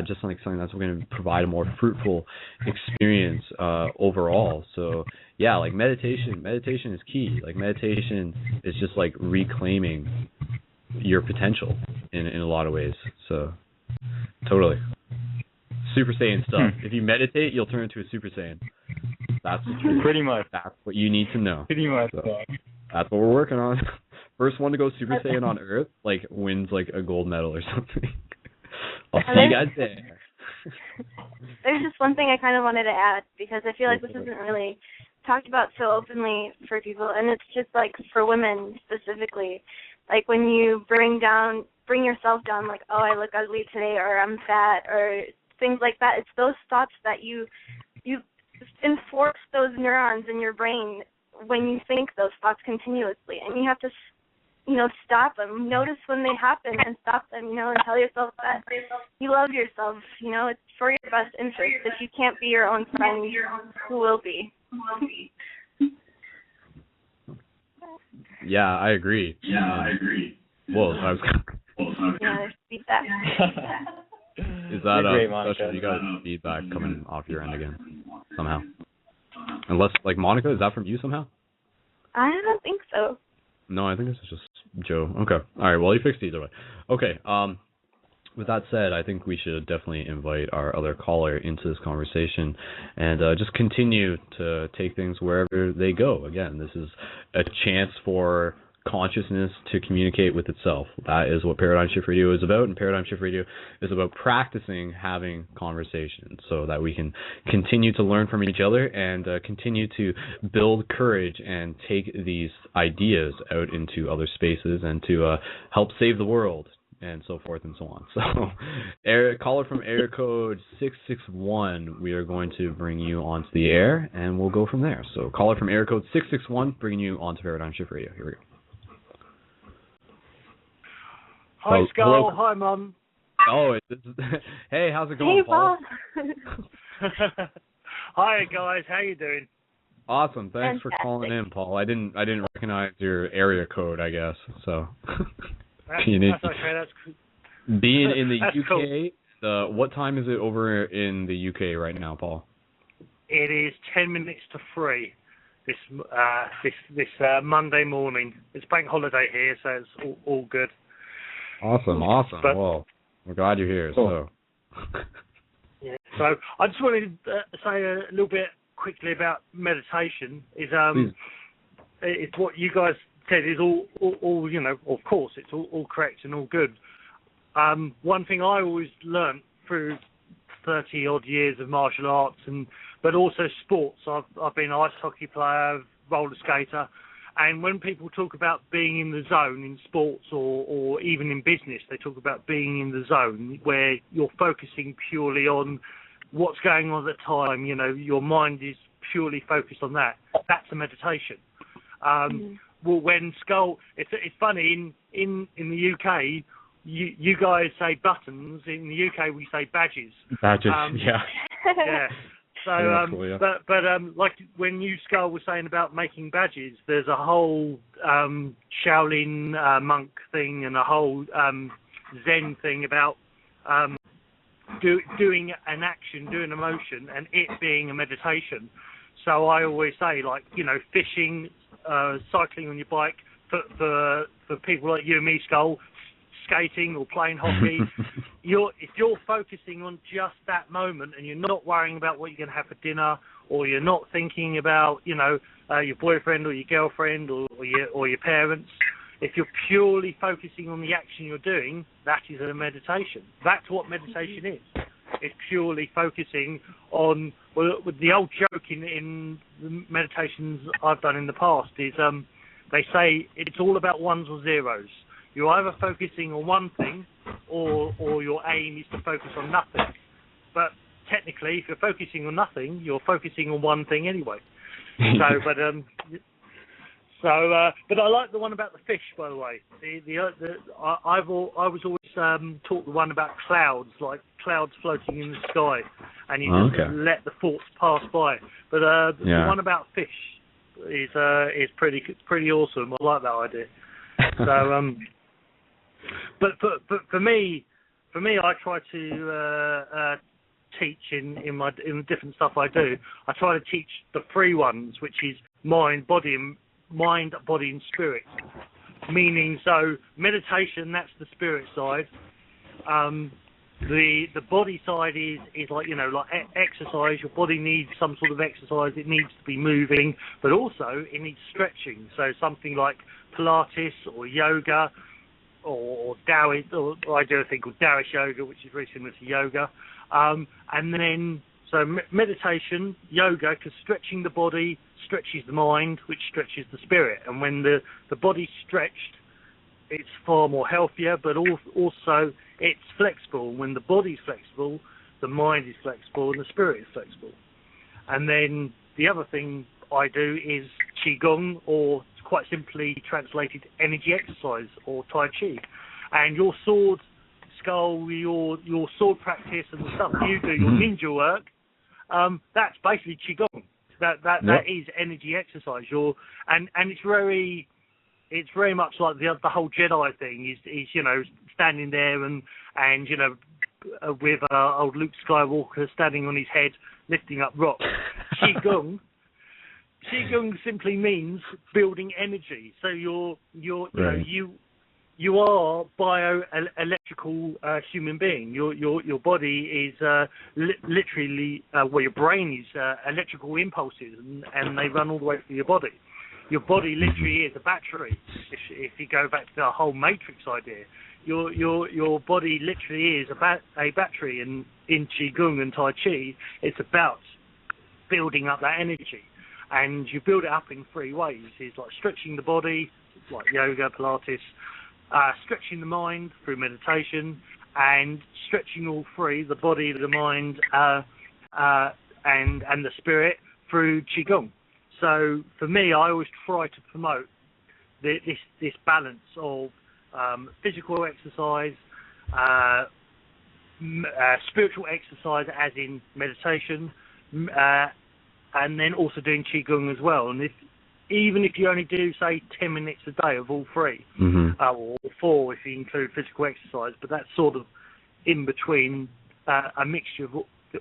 just like something that's going to provide a more fruitful experience overall. So yeah, like meditation is key. Like meditation is just like reclaiming your potential in a lot of ways. So totally. Super Saiyan stuff. If you meditate, you'll turn into a Super Saiyan. That's the truth. Pretty much. That's what you need to know. Pretty much. So, that's what we're working on. First one to go Super Saiyan on Earth, like wins like a gold medal or something. I'll see you guys there. There's just one thing I kind of wanted to add, because I feel like this isn't really talked about so openly for people, and it's just like for women specifically. Like when you bring yourself down, like, oh, I look ugly today, or I'm fat, or things like that. It's those thoughts that you enforce those neurons in your brain when you think those thoughts continuously, and you have to, stop them. Notice when they happen and stop them, and tell yourself that you love yourself. It's for your best interest. If you can't be your own friend, who will be? Yeah, I agree. Well, I was. There's feedback. Is that great, Monika? You got feedback coming off your end again somehow? Unless, like, Monika, is that from you somehow? I don't think so. No, I think this is just Joe. Okay. All right. Well, you fixed it either way. Okay. With that said, I think we should definitely invite our other caller into this conversation and just continue to take things wherever they go. Again, this is a chance for consciousness to communicate with itself. That is what Paradigm Shift Radio is about, and Paradigm Shift Radio is about practicing having conversations so that we can continue to learn from each other and continue to build courage and take these ideas out into other spaces and to help save the world and so forth and so on. So, caller from area code 661, we are going to bring you onto the air, and we'll go from there. So, caller from area code 661, bringing you onto Paradigm Shift Radio. Here we go. Hi, Skull. Hello. Hi, Mum. Oh, hey, how's it going, Paul? Hi, guys. How you doing? Awesome. Thanks for calling in, Paul. I didn't recognize your area code, I guess. So That's okay. That's cool. Being in the That's UK, cool. What time is it over in the UK right now, Paul? It is 10 minutes to 3 this Monday morning. It's bank holiday here, so it's all good. Awesome. But, well, we're glad you're here. Cool. So. Yeah. So I just wanted to say a little bit quickly about meditation. It's what you guys said is all of course it's all correct and all good. One thing I always learnt through 30 odd years of martial arts but also sports. I've been an ice hockey player, roller skater, and when people talk about being in the zone in sports or even in business, they talk about being in the zone where you're focusing purely on what's going on at the time. Your mind is purely focused on that. That's a meditation. Well, when Skull, it's funny in the UK, you guys say buttons. In the UK, we say badges. Badges, yeah. Yeah. So, cool, yeah. but like when you, Skull, was saying about making badges, there's a whole Shaolin monk thing and a whole Zen thing about doing an action, doing a motion, and it being a meditation. So I always say, fishing, cycling on your bike, for people like you and me, Skull, skating or playing hockey, if you're focusing on just that moment and you're not worrying about what you're going to have for dinner, or you're not thinking about your boyfriend or your girlfriend or your parents, if you're purely focusing on the action you're doing, that is a meditation. That's what meditation is. It's purely focusing on, with the old joke in the meditations I've done in the past is they say it's all about ones or zeros. You're either focusing on one thing or your aim is to focus on nothing. But technically, if you're focusing on nothing, you're focusing on one thing anyway. So But I like the one about the fish, by the way. I was always taught the one about clouds, like clouds floating in the sky, and you just let the thoughts pass by. But the one about fish is pretty awesome. I like that idea. So, but for me, I try to teach in the different stuff I do. I try to teach the three ones, which is mind, body, and spirit. Meaning, so meditation, that's the spirit side. The body side is like, like exercise. Your body needs some sort of exercise. It needs to be moving, but also it needs stretching. So something like Pilates or yoga or Taoist, or I do a thing called Taoist yoga, which is very similar to yoga. And then, so meditation, yoga, because stretching the body stretches the mind, which stretches the spirit. And when the body's stretched, it's far more healthier, but also it's flexible. When the body's flexible, the mind is flexible and the spirit is flexible. And then the other thing I do is Qigong, or quite simply translated energy exercise, or Tai Chi. And your sword skull, your sword practice and the stuff you do, your ninja work, that's basically Qigong. That is energy exercise. And it's very much like the whole Jedi thing is standing there and with old Luke Skywalker standing on his head lifting up rocks. Qigong simply means building energy. So you are bioelectrical human being. Your body is literally your brain is electrical impulses, and they run all the way through your body. Your body literally is a battery. If you go back to the whole Matrix idea, your body literally is a battery. And in Qigong and Tai Chi, it's about building up that energy, and you build it up in three ways. It's like stretching the body, like yoga, Pilates. Stretching the mind through meditation, and stretching all three, the body, the mind, and the spirit, through Qigong. So for me, I always try to promote this balance of physical exercise, spiritual exercise, as in meditation, and then also doing Qigong as well. And even if you only do, say, 10 minutes a day of all three, or 4 if you include physical exercise, but that's sort of in between, a mixture of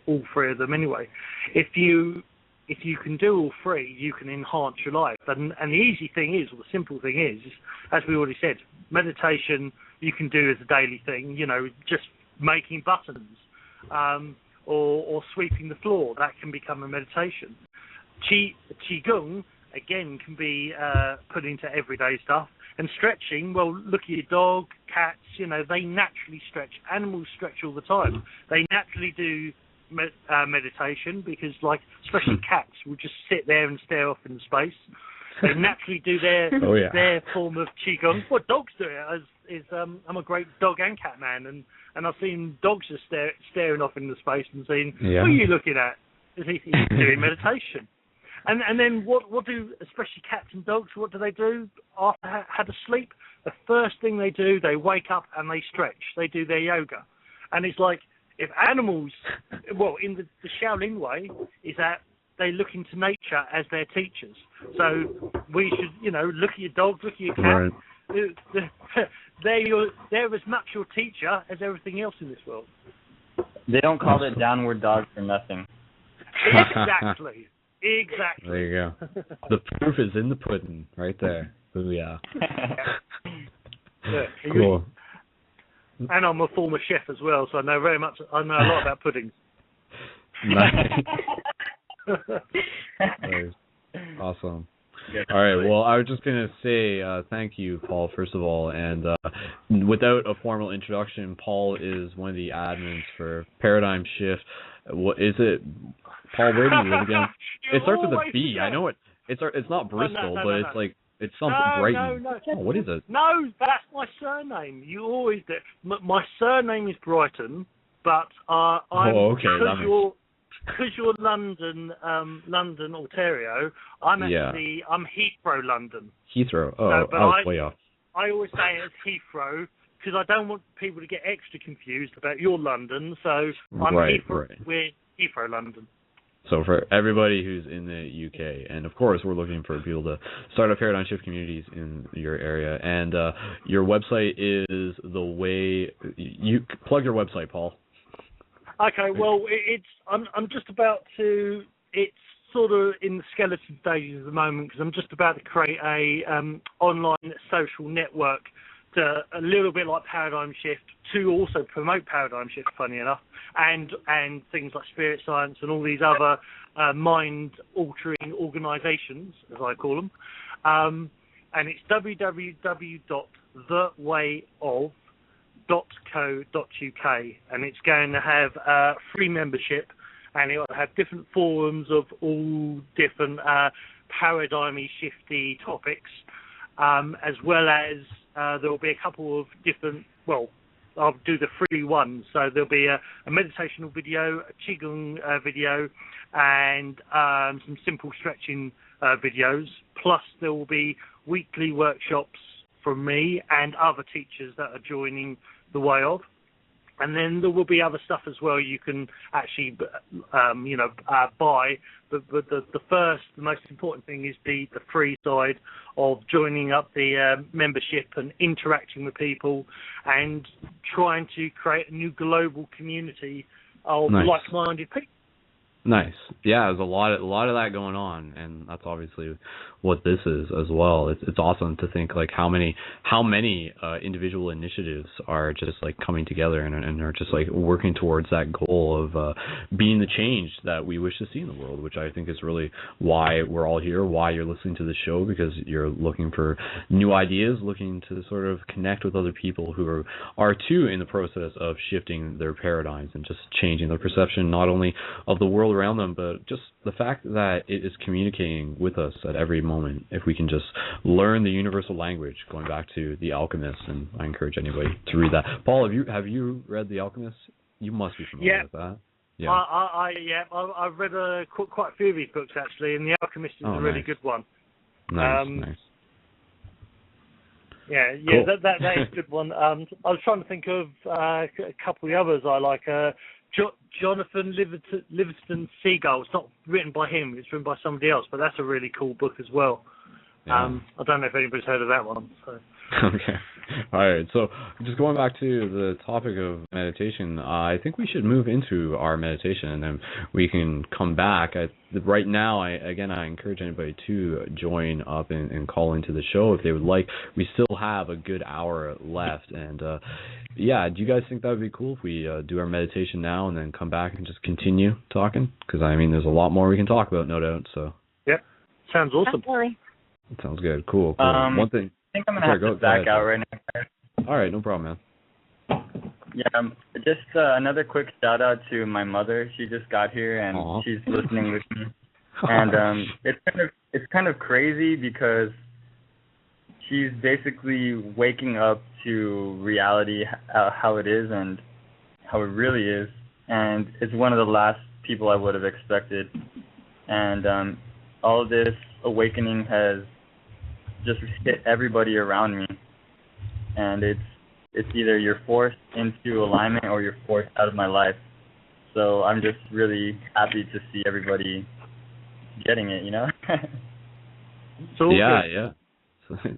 all three of them anyway. If you can do all three, you can enhance your life. And the easy thing is, or the simple thing is, as we already said, meditation you can do as a daily thing, just making buttons, or sweeping the floor. That can become a meditation. Qigong, again, can be put into everyday stuff. And stretching, well, look at your dog, cats, they naturally stretch. Animals stretch all the time. They naturally do meditation, because, especially cats will just sit there and stare off into space. They naturally do their form of Qigong. What dogs do it I'm a great dog and cat man, and I've seen dogs just staring off into space and saying, what are you looking at? He's doing meditation. And then what do, especially cats and dogs, what do they do after had a sleep? The first thing they do, they wake up and they stretch. They do their yoga. And it's like, if animals, well, in the Shaolin way, is that they look into nature as their teachers. So we should, look at your dog, look at your cat. Right. They're as much your teacher as everything else in this world. They don't call it downward dog for nothing. Exactly. There you go. The proof is in the pudding, right there. Booyah. Cool. And I'm a former chef as well, so I know a lot about puddings. Nice. Awesome. All right. Well, I was just gonna say thank you, Paul, first of all, and without a formal introduction, Paul is one of the admins for Paradigm Shift. What is it, Paul? Where do you live again? It starts with a B. I know it. It's not Bristol, but it's like it's something Brighton. No. Oh, what is it? No, that's my surname. You always do. My surname is Brighton, but okay. because you're London, Ontario, I'm Heathrow, London. Heathrow. Oh, so, but I was way off. I always say it's Heathrow because I don't want people to get extra confused about your London. So I'm Heathrow. Right. We're Heathrow, London. So for everybody who's in the UK, and of course we're looking for people to start up Paradigm Shift communities in your area, and your website is the way you plug your website, Paul. Okay, well I'm just about to. It's sort of in the skeleton stages at the moment because I'm just about to create a online social network to a little bit like Paradigm Shift to also promote Paradigm Shift, funny enough, and things like Spirit Science and all these other mind-altering organisations, as I call them. And it's www.thewayof.co.uk, and it's going to have free membership, and it will have different forums of all different paradigmy shifty topics, as well as there will be a couple of different, well, I'll do the free ones. So there'll be a meditational video, a Qigong video, and some simple stretching videos. Plus there will be weekly workshops from me and other teachers that are joining the Way Of. And then there will be other stuff as well you can actually, buy. But the most important thing is the free side of joining up the membership and interacting with people and trying to create a new global community of like-minded people. Nice. Yeah, there's a lot of that going on, and that's obviously what this is as well. It's awesome to think like how many individual initiatives are just like coming together and are just like working towards that goal of being the change that we wish to see in the world, which I think is really why we're all here, why you're listening to the show, because you're looking for new ideas, looking to sort of connect with other people who are too in the process of shifting their paradigms and just changing their perception not only of the world around them, but just the fact that it is communicating with us at every moment. If we can just learn the universal language, going back to The Alchemist, and I encourage anybody to read that. Paul, have you read The Alchemist? You must be familiar with that. Yeah. I've read quite a few of these books actually, and The Alchemist is a really good one. Nice. Yeah, cool. that is a good one. I was trying to think of a couple of the others I like. Jonathan Livingston Seagull. It's not written by him. It's written by somebody else, but that's a really cool book as well. Yeah. I don't know if anybody's heard of that one. So. Okay. All right. So just going back to the topic of meditation, I think we should move into our meditation, and then we can come back. Right now, I encourage anybody to join up and call into the show if they would like. We still have a good hour left, and do you guys think that would be cool if we do our meditation now and then come back and just continue talking? Because I mean, there's a lot more we can talk about, no doubt. So. Yep. Sounds awesome. Definitely. Sounds good. Cool. One thing. I think I'm going to have to back out right now. All right, no problem, man. Yeah, just another quick shout-out to my mother. She just got here, and she's listening with me. And it's kind of crazy because she's basically waking up to reality, how it is and how it really is. And it's one of the last people I would have expected. And all of this awakening has just hit everybody around me, and it's either you're forced into alignment or you're forced out of my life. So I'm just really happy to see everybody getting it, you know? Yeah.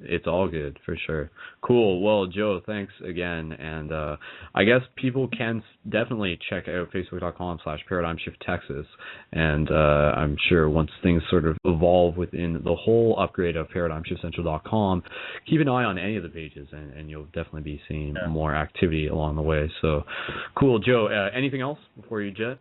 It's all good, for sure. Cool. Well, Joe, thanks again. And I guess people can definitely check out facebook.com/ParadigmShiftTexas. And I'm sure once things sort of evolve within the whole upgrade of ParadigmShiftCentral.com, keep an eye on any of the pages, and you'll definitely be seeing more activity along the way. So, cool. Joe, anything else before you jet?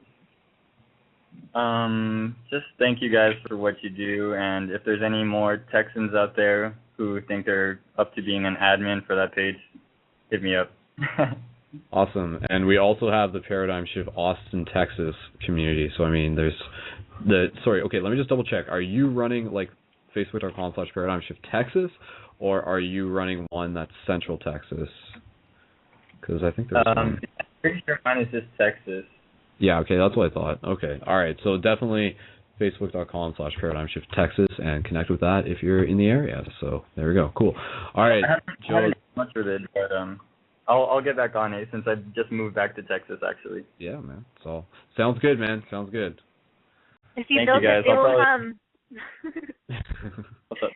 Just thank you guys for what you do, and if there's any more Texans out there who think they're up to being an admin for that page, hit me up. Awesome. And we also have the Paradigm Shift Austin, Texas community. So, I mean, there's let me just double check. Are you running like facebook.com/ParadigmShiftTexas, or are you running one that's Central Texas? Because I think there's one. I'm pretty sure mine is just Texas. Yeah, okay, that's what I thought. Okay, all right. So definitely facebook.com/ParadigmShiftTexas and connect with that if you're in the area. So there we go. Cool. All right, I Joe. haven't done much with it, but I'll get back on it since I just moved back to Texas actually. Yeah, man. So sounds good, man. Sounds good. If you Thank build you, guys. it, they I'll will probably- come. What's up?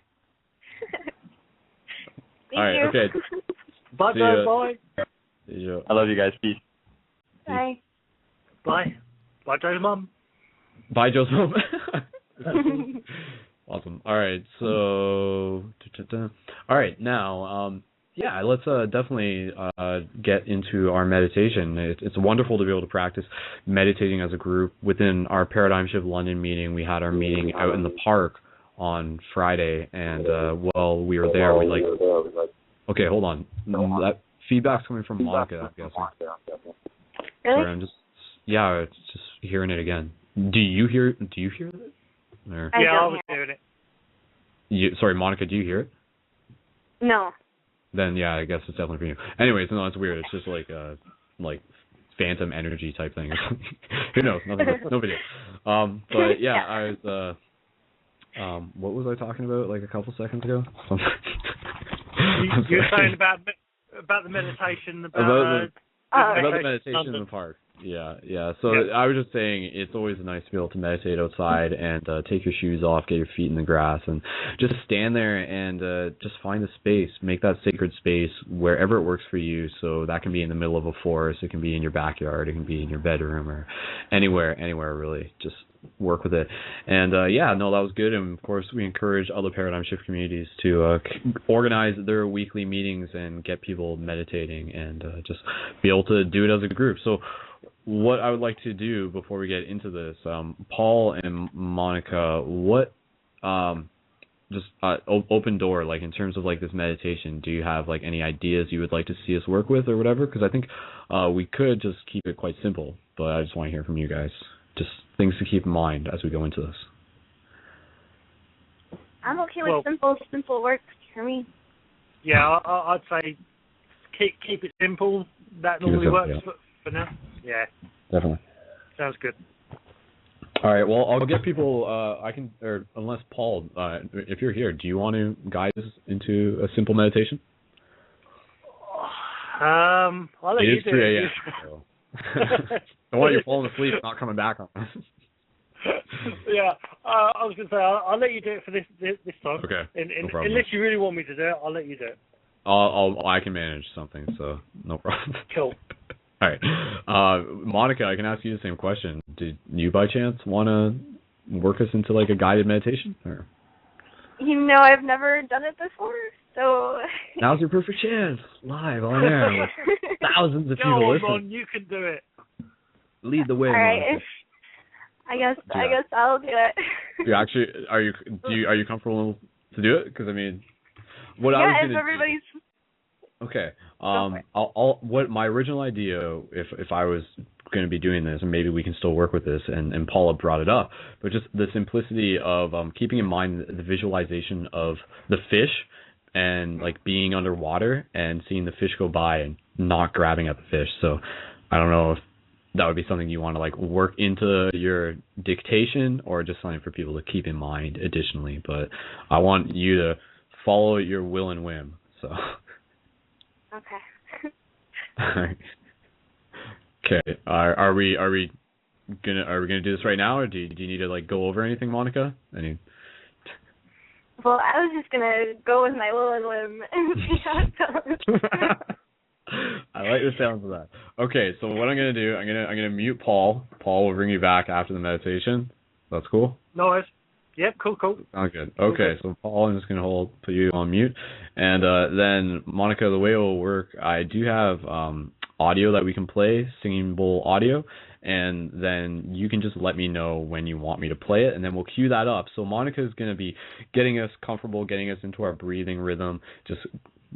Thank All right, you. okay. Bye, See ya. bye. See you. I love you guys. Peace. Bye. Bye. Bye, Joe's mum. Bye, Joseph. Awesome. All right, so all right now, yeah, let's definitely get into our meditation. It's wonderful to be able to practice meditating as a group. Within our Paradigm Shift London meeting, we had our meeting out in the park on Friday, and while we were there, we okay, hold on. That feedback's coming from Monika, I'm guessing. Really? Sorry, I'm just it's just hearing it again. Do you hear it? Or, I Yeah, I don't was hear doing it. sorry, Monika, do you hear it? No. Then yeah, I guess it's definitely for you. Anyways, no, it's weird. It's just like phantom energy type thing. Who knows? Nothing. No video. But yeah, I was. What was I talking about like a couple seconds ago? You were saying about the meditation, about the meditation meditation in the park. Yeah. So I was just saying it's always nice to be able to meditate outside and take your shoes off, get your feet in the grass, and just stand there and just find a space, make that sacred space wherever it works for you. So that can be in the middle of a forest, it can be in your backyard, it can be in your bedroom, or anywhere really. Just work with it. And that was good. And of course, we encourage other Paradigm Shift communities to organize their weekly meetings and get people meditating and just be able to do it as a group. So what I would like to do before we get into this, Paul and Monika, what just open door, like in terms of like this meditation, do you have like any ideas you would like to see us work with or whatever? Because I think we could just keep it quite simple, but I just want to hear from you guys. Just things to keep in mind as we go into this. I'm okay with simple work for me. Yeah, I'd say keep it simple. That normally works for now. Yeah. Definitely. Sounds good. All right. Well, I'll get people. Unless Paul, if you're here, do you want to guide us into a simple meditation? I'll let you do it. So. I want you falling asleep, not coming back on us. Yeah, I was going to say I'll let you do it for this time. Okay. No problem. Unless you really want me to do it, I'll let you do it. I can manage something, so no problem. Cool. All right, Monika, I can ask you the same question. Did you by chance want to work us into like a guided meditation? Or? I've never done it before, so now's your perfect chance, live on air, with thousands of people listening. Come on, you can do it. Lead the way, all right. Monika. I guess I'll do it. Are you comfortable to do it? Because I mean, what I was going to do. Everybody's. Okay. What my original idea, if I was going to be doing this, and maybe we can still work with this, and Paula brought it up, but just the simplicity of keeping in mind the visualization of the fish and like being underwater and seeing the fish go by and not grabbing at the fish. So I don't know if that would be something you want to like work into your dictation or just something for people to keep in mind additionally. But I want you to follow your will and whim. So. Okay. Okay. Are we gonna do this right now, or do you need to like go over anything, Monika? Well, I was just gonna go with my will and whim and see how it goes. I like the sounds of that. Okay, so what I'm gonna do, I'm gonna mute Paul. Paul will bring you back after the meditation. That's cool. No worries. Yep, cool. Sounds good. Okay, so Paul, I'm just gonna put you on mute, and then Monika, the way it will work, I do have audio that we can play, singing bowl audio, and then you can just let me know when you want me to play it, and then we'll cue that up. So Monika is gonna be getting us comfortable, getting us into our breathing rhythm, just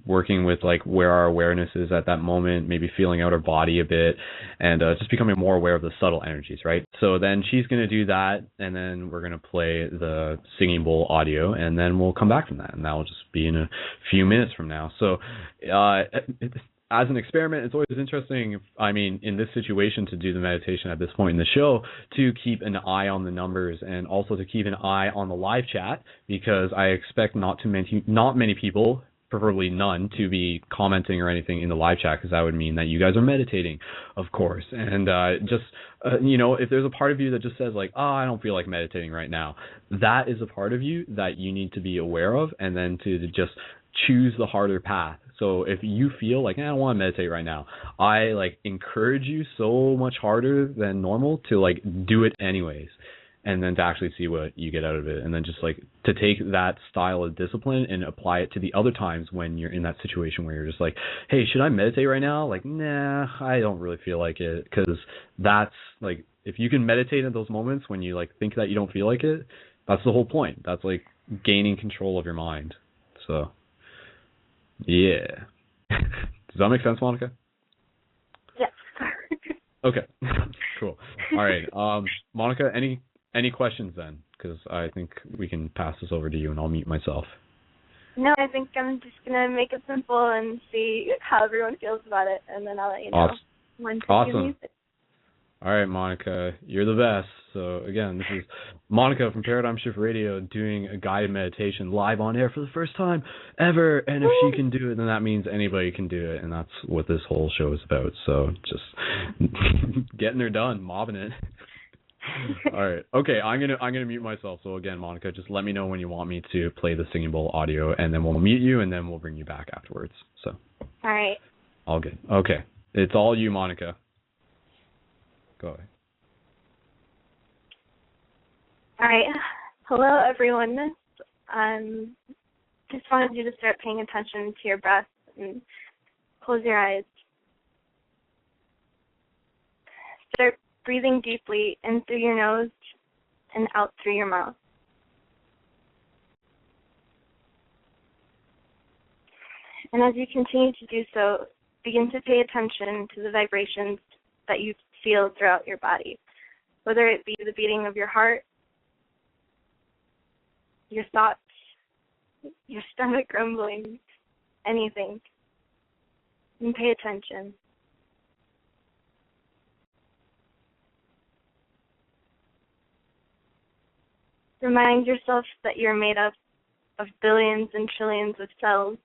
working with like where our awareness is at that moment, maybe feeling out our body a bit, and just becoming more aware of the subtle energies, right? So then she's going to do that, and then we're going to play the singing bowl audio, and then we'll come back from that, and that will just be in a few minutes from now. So I as an experiment, it's always interesting, I mean, in this situation, to do the meditation at this point in the show, to keep an eye on the numbers and also to keep an eye on the live chat, because I expect not many people, preferably none, to be commenting or anything in the live chat, because that would mean that you guys are meditating, of course. And if there's a part of you that just says like, oh, I don't feel like meditating right now, that is a part of you that you need to be aware of, and then to just choose the harder path. So if you feel like, I don't want to meditate right now, I encourage you so much harder than normal to do it anyways, and then to actually see what you get out of it, and then just to take that style of discipline and apply it to the other times when you're in that situation where you're just like, hey, should I meditate right now? Nah, I don't really feel like it, because that's if you can meditate in those moments when you think that you don't feel like it, that's the whole point. That's gaining control of your mind. So yeah. Does that make sense, Monika? Yes. Okay. Cool. All right. Monika, any questions then? Because I think we can pass this over to you, and I'll mute myself. No, I think I'm just gonna make it simple and see how everyone feels about it, and then I'll let you know when to do music. All right, Monika, you're the best. So again, this is Monika from Paradigm Shift Radio doing a guided meditation live on air for the first time ever. And if she can do it, then that means anybody can do it, and that's what this whole show is about. So just getting her done, mobbing it. All right. Okay, I'm gonna mute myself. So again, Monika, just let me know when you want me to play the singing bowl audio, and then we'll mute you, and then we'll bring you back afterwards. So. All right. All good. Okay, it's all you, Monika. Go ahead. All right. Hello, everyone. Just wanted you to start paying attention to your breath and close your eyes. Start breathing deeply in through your nose and out through your mouth. And as you continue to do so, begin to pay attention to the vibrations that you feel throughout your body, whether it be the beating of your heart, your thoughts, your stomach grumbling, anything. And pay attention. Remind yourself that you're made up of billions and trillions of cells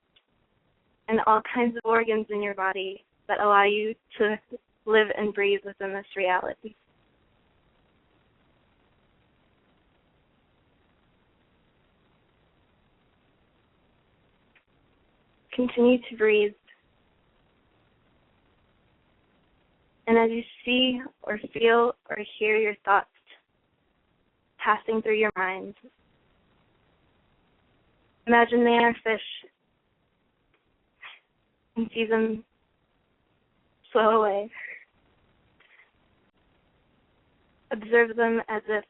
and all kinds of organs in your body that allow you to live and breathe within this reality. Continue to breathe. And as you see or feel or hear your thoughts passing through your mind, imagine they are fish and see them flow away. Observe them as if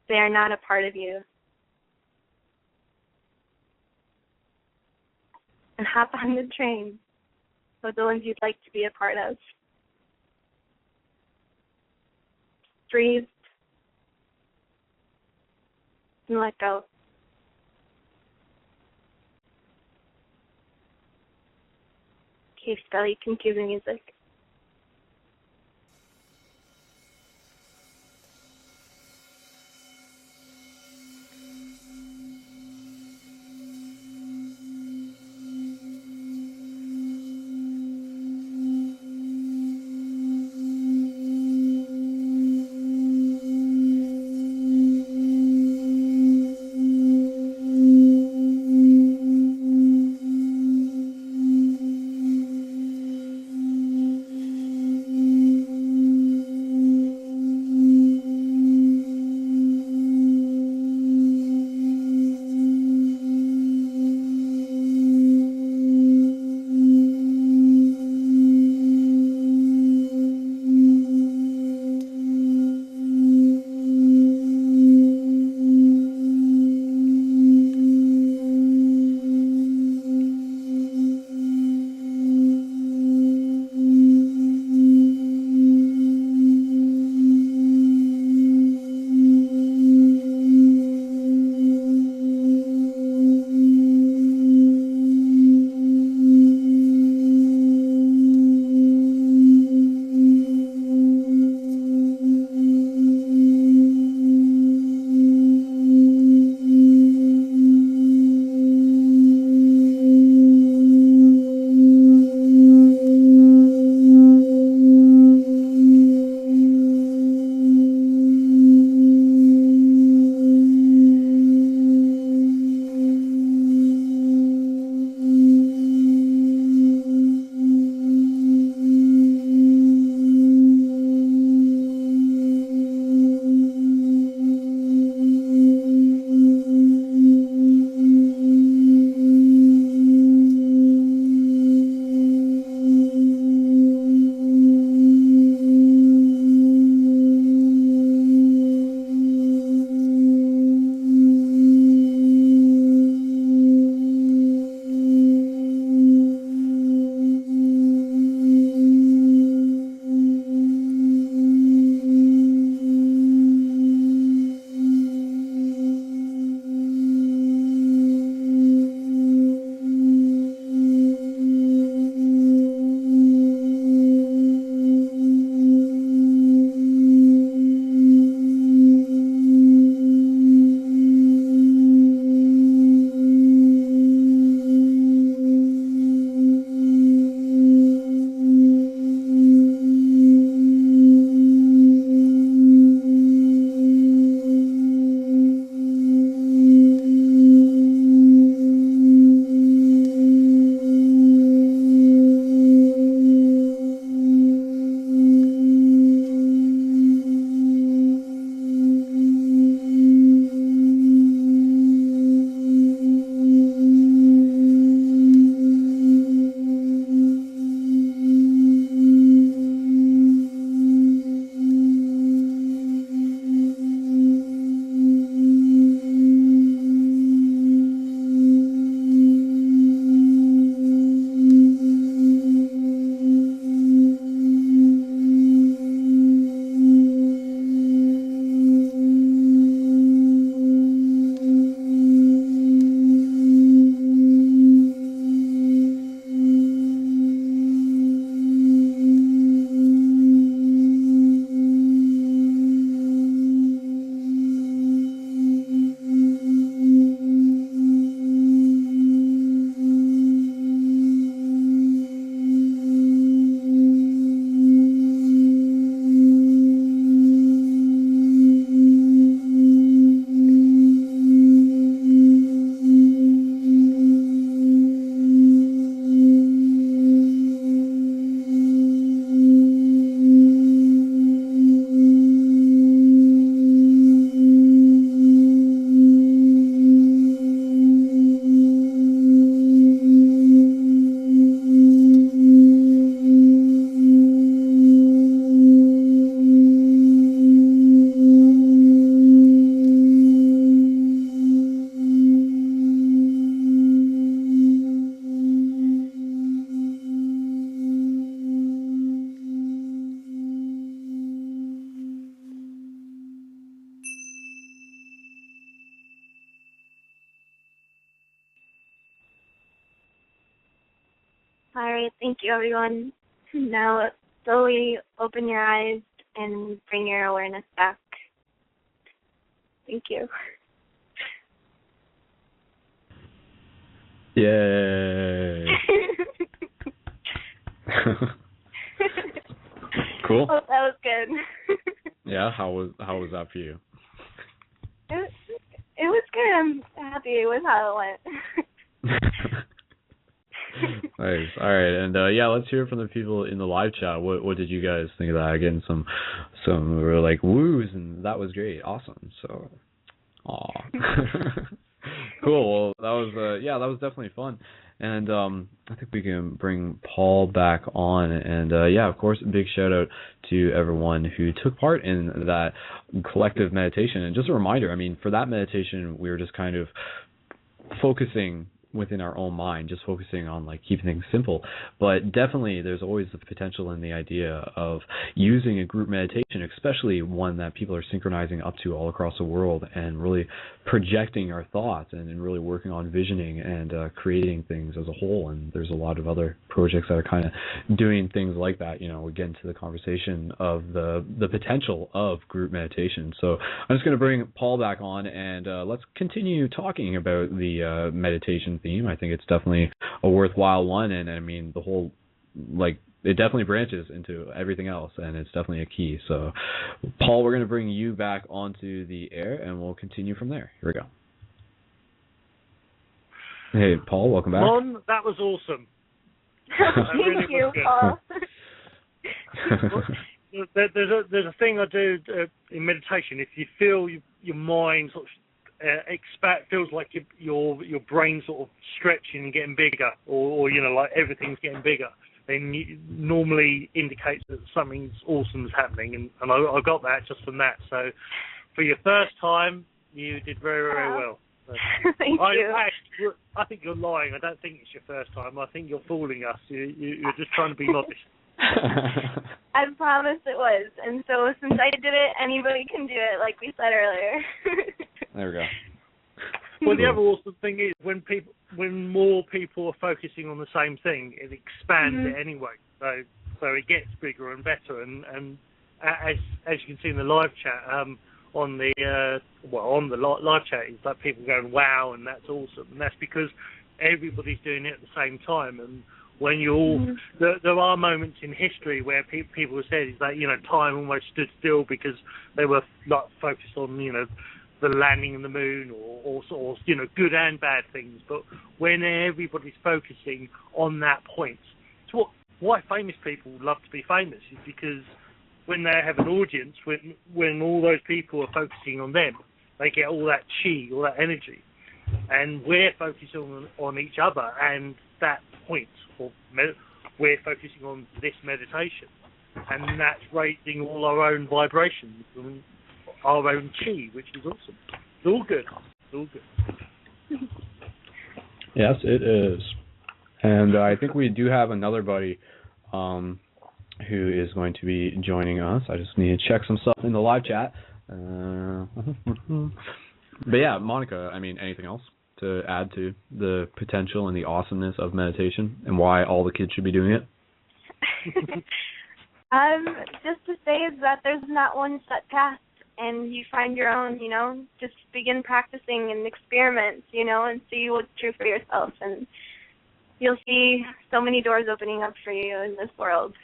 they are not a part of you. And hop on the train of the ones you'd like to be a part of. Breathe and let go. Okay, Stella, you can cue the music. All right, thank you, everyone. Now, slowly open your eyes and bring your awareness back. Thank you. Yay! Cool. Oh, that was good. Yeah, how was that for you? It was good. I'm happy with how it went. Nice. All right, and let's hear from the people in the live chat. What did you guys think of that? Again, some were like woos, and that was great, awesome. So, aw, cool. Well, that was definitely fun, and I think we can bring Paul back on, and of course, a big shout out to everyone who took part in that collective meditation. And just a reminder, I mean, for that meditation, we were just kind of focusing within our own mind, just focusing on like keeping things simple. But definitely there's always the potential in the idea of using a group meditation, especially one that people are synchronizing up to all across the world, and really projecting our thoughts and really working on visioning and creating things as a whole. And there's a lot of other projects that are kind of doing things like that. You know, we get into the conversation of the potential of group meditation. So I'm just going to bring Paul back on, and let's continue talking about the meditation theme. I think it's definitely a worthwhile one, and I mean the whole, like, it definitely branches into everything else, and it's definitely a key. So Paul, we're going to bring you back onto the air, and we'll continue from there. Here we go. Hey Paul, welcome back. Mon, that was awesome. Thank you, Paul. There's a thing I do in meditation. If you feel your mind sort of feels like your brain sort of stretching and getting bigger, or you know, like everything's getting bigger, then you normally indicates that something's awesome is happening, and I got that just from that. So for your first time, you did very, very well. Thank you. I think you're lying. I don't think it's your first time. I think you're fooling us. You're just trying to be modest. I promise it was. And so since I did it, anybody can do it, like we said earlier. There we go. Well, the other awesome thing is when more people are focusing on the same thing, it expands it anyway. So it gets bigger and better. And as you can see in the live chat, on the live chat, is like people going wow, and that's awesome, and that's because everybody's doing it at the same time. And when you all, there are moments in history where people have said is that, you know, time almost stood still because they were like focused on, you know, the landing on the moon or you know, good and bad things. But when everybody's focusing on that point, it's why famous people love to be famous, is because when they have an audience, when all those people are focusing on them, they get all that chi, all that energy. And we're focusing on each other and that point, we're focusing on this meditation. And that's raising all our own vibrations and our own chi, which is awesome. It's all good. It's all good. Yes, it is. And I think we do have another buddy who is going to be joining us. I just need to check some stuff in the live chat. But yeah, Monika, I mean, anything else to add to the potential and the awesomeness of meditation and why all the kids should be doing it? Just to say is that there's not one set path, and you find your own, you know, just begin practicing and experiment, you know, and see what's true for yourself, and you'll see so many doors opening up for you in this world.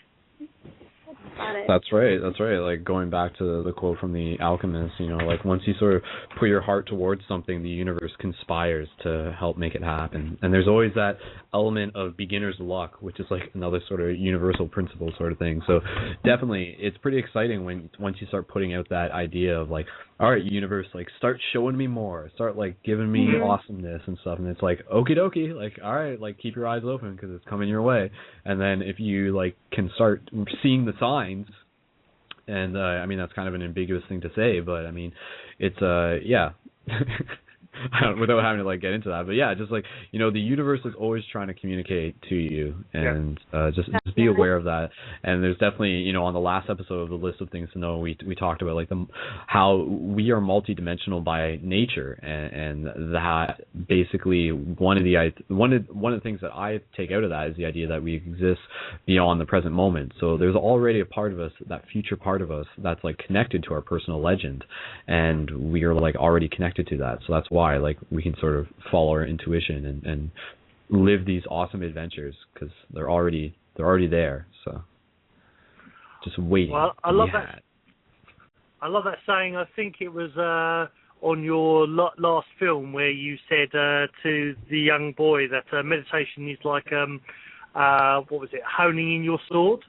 That's right. Like going back to the quote from The Alchemist, you know, like once you sort of put your heart towards something, the universe conspires to help make it happen. And there's always that element of beginner's luck, which is like another sort of universal principle sort of thing. So definitely it's pretty exciting once you start putting out that idea of like, all right, universe, like start showing me more, start like giving me awesomeness and stuff. And it's like, okie dokie, like, all right, like keep your eyes open because it's coming your way. And then if you like can start seeing the signs, and I mean, that's kind of an ambiguous thing to say, but I mean, it's, yeah. without having to like get into that. But yeah, just like, you know, the universe is always trying to communicate to you, and just be aware of that. And there's definitely, you know, on the last episode of the list of things to know, we talked about like how we are multidimensional by nature, and that basically one of the things that I take out of that is the idea that we exist beyond the present moment. So there's already a part of us, that future part of us, that's like connected to our personal legend, and we are like already connected to that. So that's why like we can sort of follow our intuition and live these awesome adventures, because they're already there. So just waiting. Well, I love that. I love that saying. I think it was on your last film where you said to the young boy that meditation is like what was it? Honing in your sword.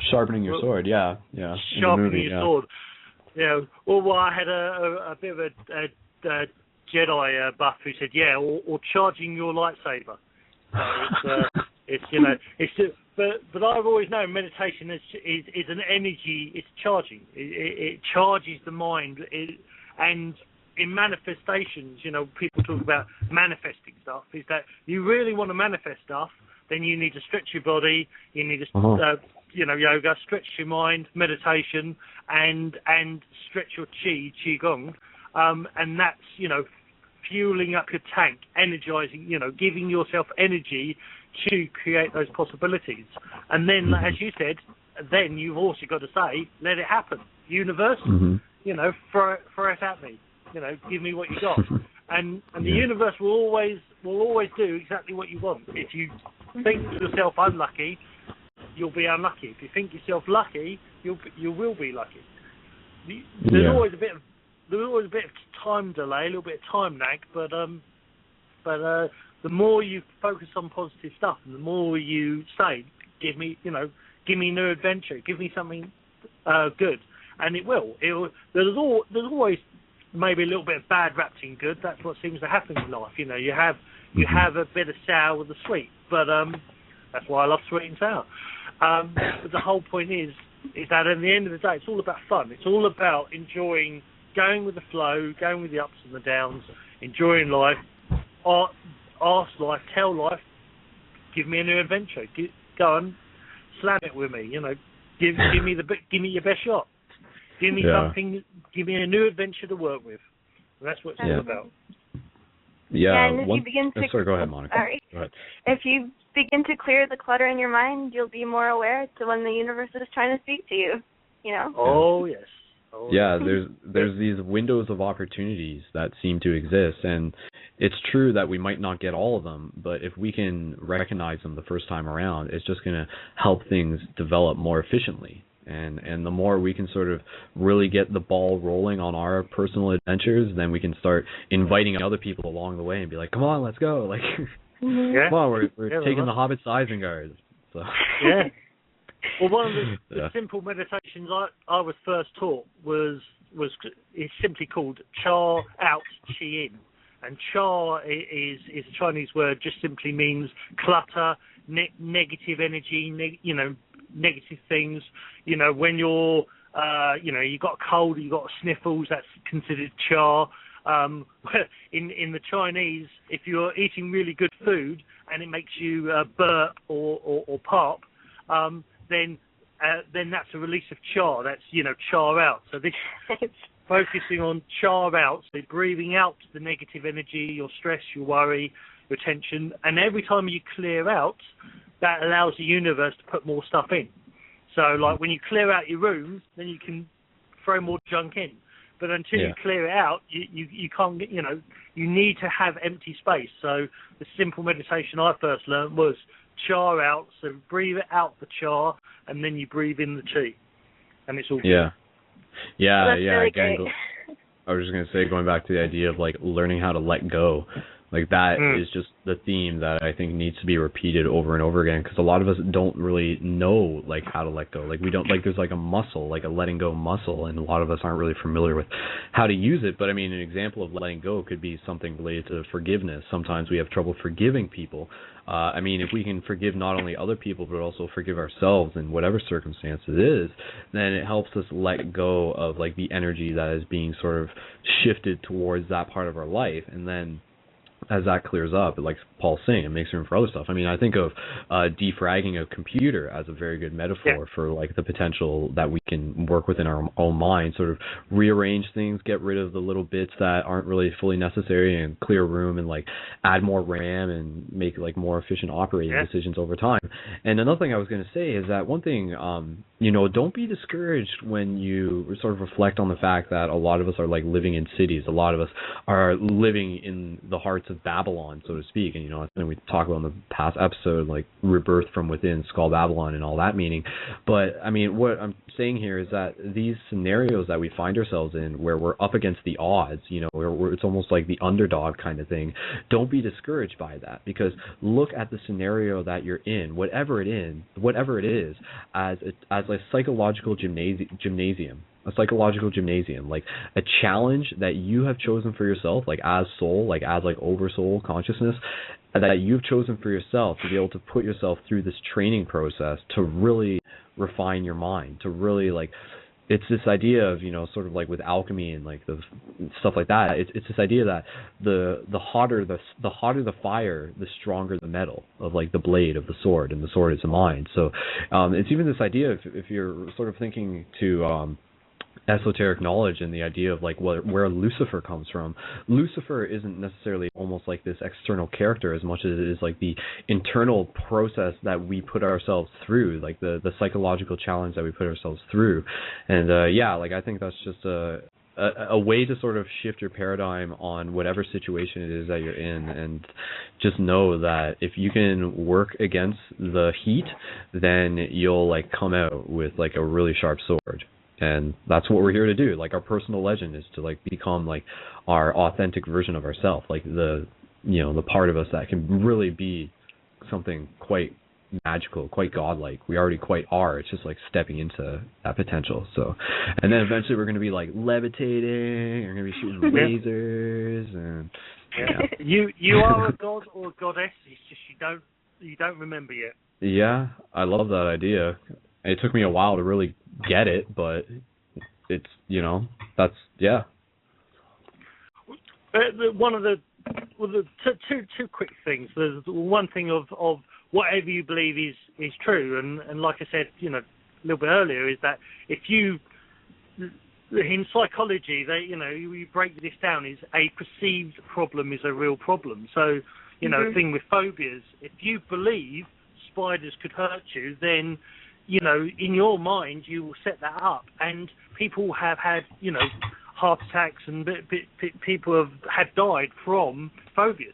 Sharpening your sword. Yeah. Sharpening your sword. Yeah. Well, I had a bit of a Jedi buff who said, or charging your lightsaber. It's you know, but I've always known meditation is an energy. It's charging. It charges the mind. And in manifestations, you know, people talk about manifesting stuff. Is that you really want to manifest stuff? Then you need to stretch your body. You need to yoga, stretch your mind, meditation, and stretch your qigong, and that's, you know, fueling up your tank, energizing, you know, giving yourself energy to create those possibilities. And then, as you said, then you've also got to say, let it happen. Universe, you know, throw it at me. You know, give me what you got. And the universe will always do exactly what you want. If you think yourself unlucky, you'll be unlucky. If you think yourself lucky, you will be lucky. There's always a bit of time delay, a little bit of time lag, but the more you focus on positive stuff, and the more you say, give me new adventure, give me something good, and it will. There's always maybe a little bit of bad wrapped in good. That's what seems to happen in life. You know, you have a bit of sour with the sweet, but that's why I love sweet and sour. But the whole point is that at the end of the day, it's all about fun. It's all about enjoying, going with the flow, going with the ups and the downs, enjoying life, ask life, tell life, give me a new adventure. Go on, slam it with me. You know, give me your best shot. Give me something. Give me a new adventure to work with. And that's what it's all about. Yeah, and if you begin to sorry, go ahead, Monika. Sorry. Go ahead. If you begin to clear the clutter in your mind, you'll be more aware to when the universe is trying to speak to you. You know. Oh yes. There's these windows of opportunities that seem to exist, and it's true that we might not get all of them, but if we can recognize them the first time around, it's just going to help things develop more efficiently. And the more we can sort of really get the ball rolling on our personal adventures, then we can start inviting other people along the way and be like, come on, let's go. Like, come on, we're taking the Hobbit Isengard. So. Yeah. Well, one of the simple meditations I was first taught was simply called Cha Out, Chi In. And Cha is a Chinese word, just simply means clutter, negative energy, negative things. You know, when you're, you got a cold, you got sniffles, that's considered Cha. In the Chinese, if you're eating really good food and it makes you burp or pop, then that's a release of Cha. That's, Cha out. So this focusing on Cha out, so breathing out the negative energy, your stress, your worry, your tension, and every time you clear out, that allows the universe to put more stuff in. So, like, when you clear out your room, then you can throw more junk in. But until you clear it out, you can't get, you need to have empty space. So the simple meditation I first learned was Cha out. So breathe out the Cha, and then you breathe in the Chi. And it's all good. Really again, I was just going to say, going back to the idea of, like, learning how to let go. Like that is just the theme that I think needs to be repeated over and over again, because a lot of us don't really know like how to let go. Like we don't, like there's like a muscle, like a letting go muscle, and a lot of us aren't really familiar with how to use it. But I mean, an example of letting go could be something related to forgiveness. Sometimes we have trouble forgiving people. I mean, if we can forgive not only other people but also forgive ourselves in whatever circumstance it is, then it helps us let go of like the energy that is being sort of shifted towards that part of our life. And then as that clears up, like Paul's saying, it makes room for other stuff. I mean, I think of defragging a computer as a very good metaphor for like the potential that we can work within our own mind, sort of rearrange things, get rid of the little bits that aren't really fully necessary, and clear room and like add more RAM and make like more efficient operating decisions over time. And another thing I was going to say is that one thing, you know, don't be discouraged when you sort of reflect on the fact that a lot of us are like living in cities. A lot of us are living in the hearts of Babylon, so to speak. And, you know, and we talk about in the past episode, like rebirth from within, Skull Babylon and all that meaning. But, I mean, what I'm saying here is that these scenarios that we find ourselves in where we're up against the odds, you know, where it's almost like the underdog kind of thing, don't be discouraged by that, because look at the scenario that you're in, whatever it is, as a psychological gymnasium. A psychological gymnasium, like a challenge that you have chosen for yourself, like as soul, like as like oversoul consciousness, that you've chosen for yourself to be able to put yourself through this training process to really refine your mind, to really like, it's this idea of, you know, sort of like with alchemy and like the stuff like that. It's this idea that the hotter the fire, the stronger the metal of like the blade of the sword, and the sword is the mind. So it's even this idea if you're sort of thinking to esoteric knowledge and the idea of like where Lucifer comes from. Lucifer isn't necessarily almost like this external character as much as it is like the internal process that we put ourselves through, like the psychological challenge that we put ourselves through. And like I think that's just a way to sort of shift your paradigm on whatever situation it is that you're in, and just know that if you can work against the heat, then you'll like come out with like a really sharp sword. And that's what we're here to do. Like our personal legend is to like become like our authentic version of ourselves, like the part of us that can really be something quite magical, quite godlike. We already quite are. It's just like stepping into that potential. So, and then eventually we're going to be like levitating. We're going to be shooting lasers, and you are a god or a goddess. It's just you don't remember yet. Yeah, I love that idea. It took me a while to really get it, but it's, you know, that's, One of the two quick things. There's one thing of whatever you believe is true, and like I said, you know, a little bit earlier, is that if you, in psychology, you break this down, is a perceived problem is a real problem. So, you know, the thing with phobias, if you believe spiders could hurt you, then, you know, in your mind, you will set that up. And people have had, you know, heart attacks, and people have died from phobias.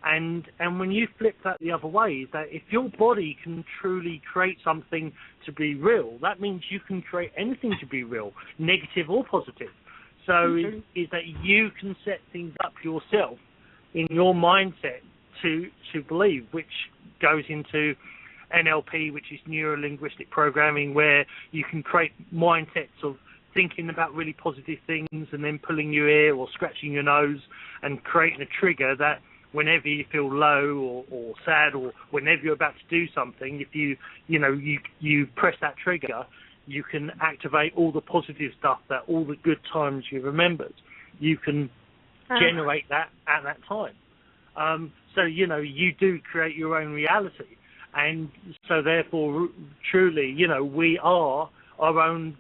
And when you flip that the other way, is that if your body can truly create something to be real, that means you can create anything to be real, negative or positive. So is that you can set things up yourself in your mindset to believe, which goes into NLP, which is neuro-linguistic programming, where you can create mindsets of thinking about really positive things and then pulling your ear or scratching your nose and creating a trigger that whenever you feel low or sad, or whenever you're about to do something, if you press that trigger, you can activate all the positive stuff, that all the good times you remembered. You can generate that at that time. So, you know, you do create your own reality. And so, therefore, truly, you know, we are our own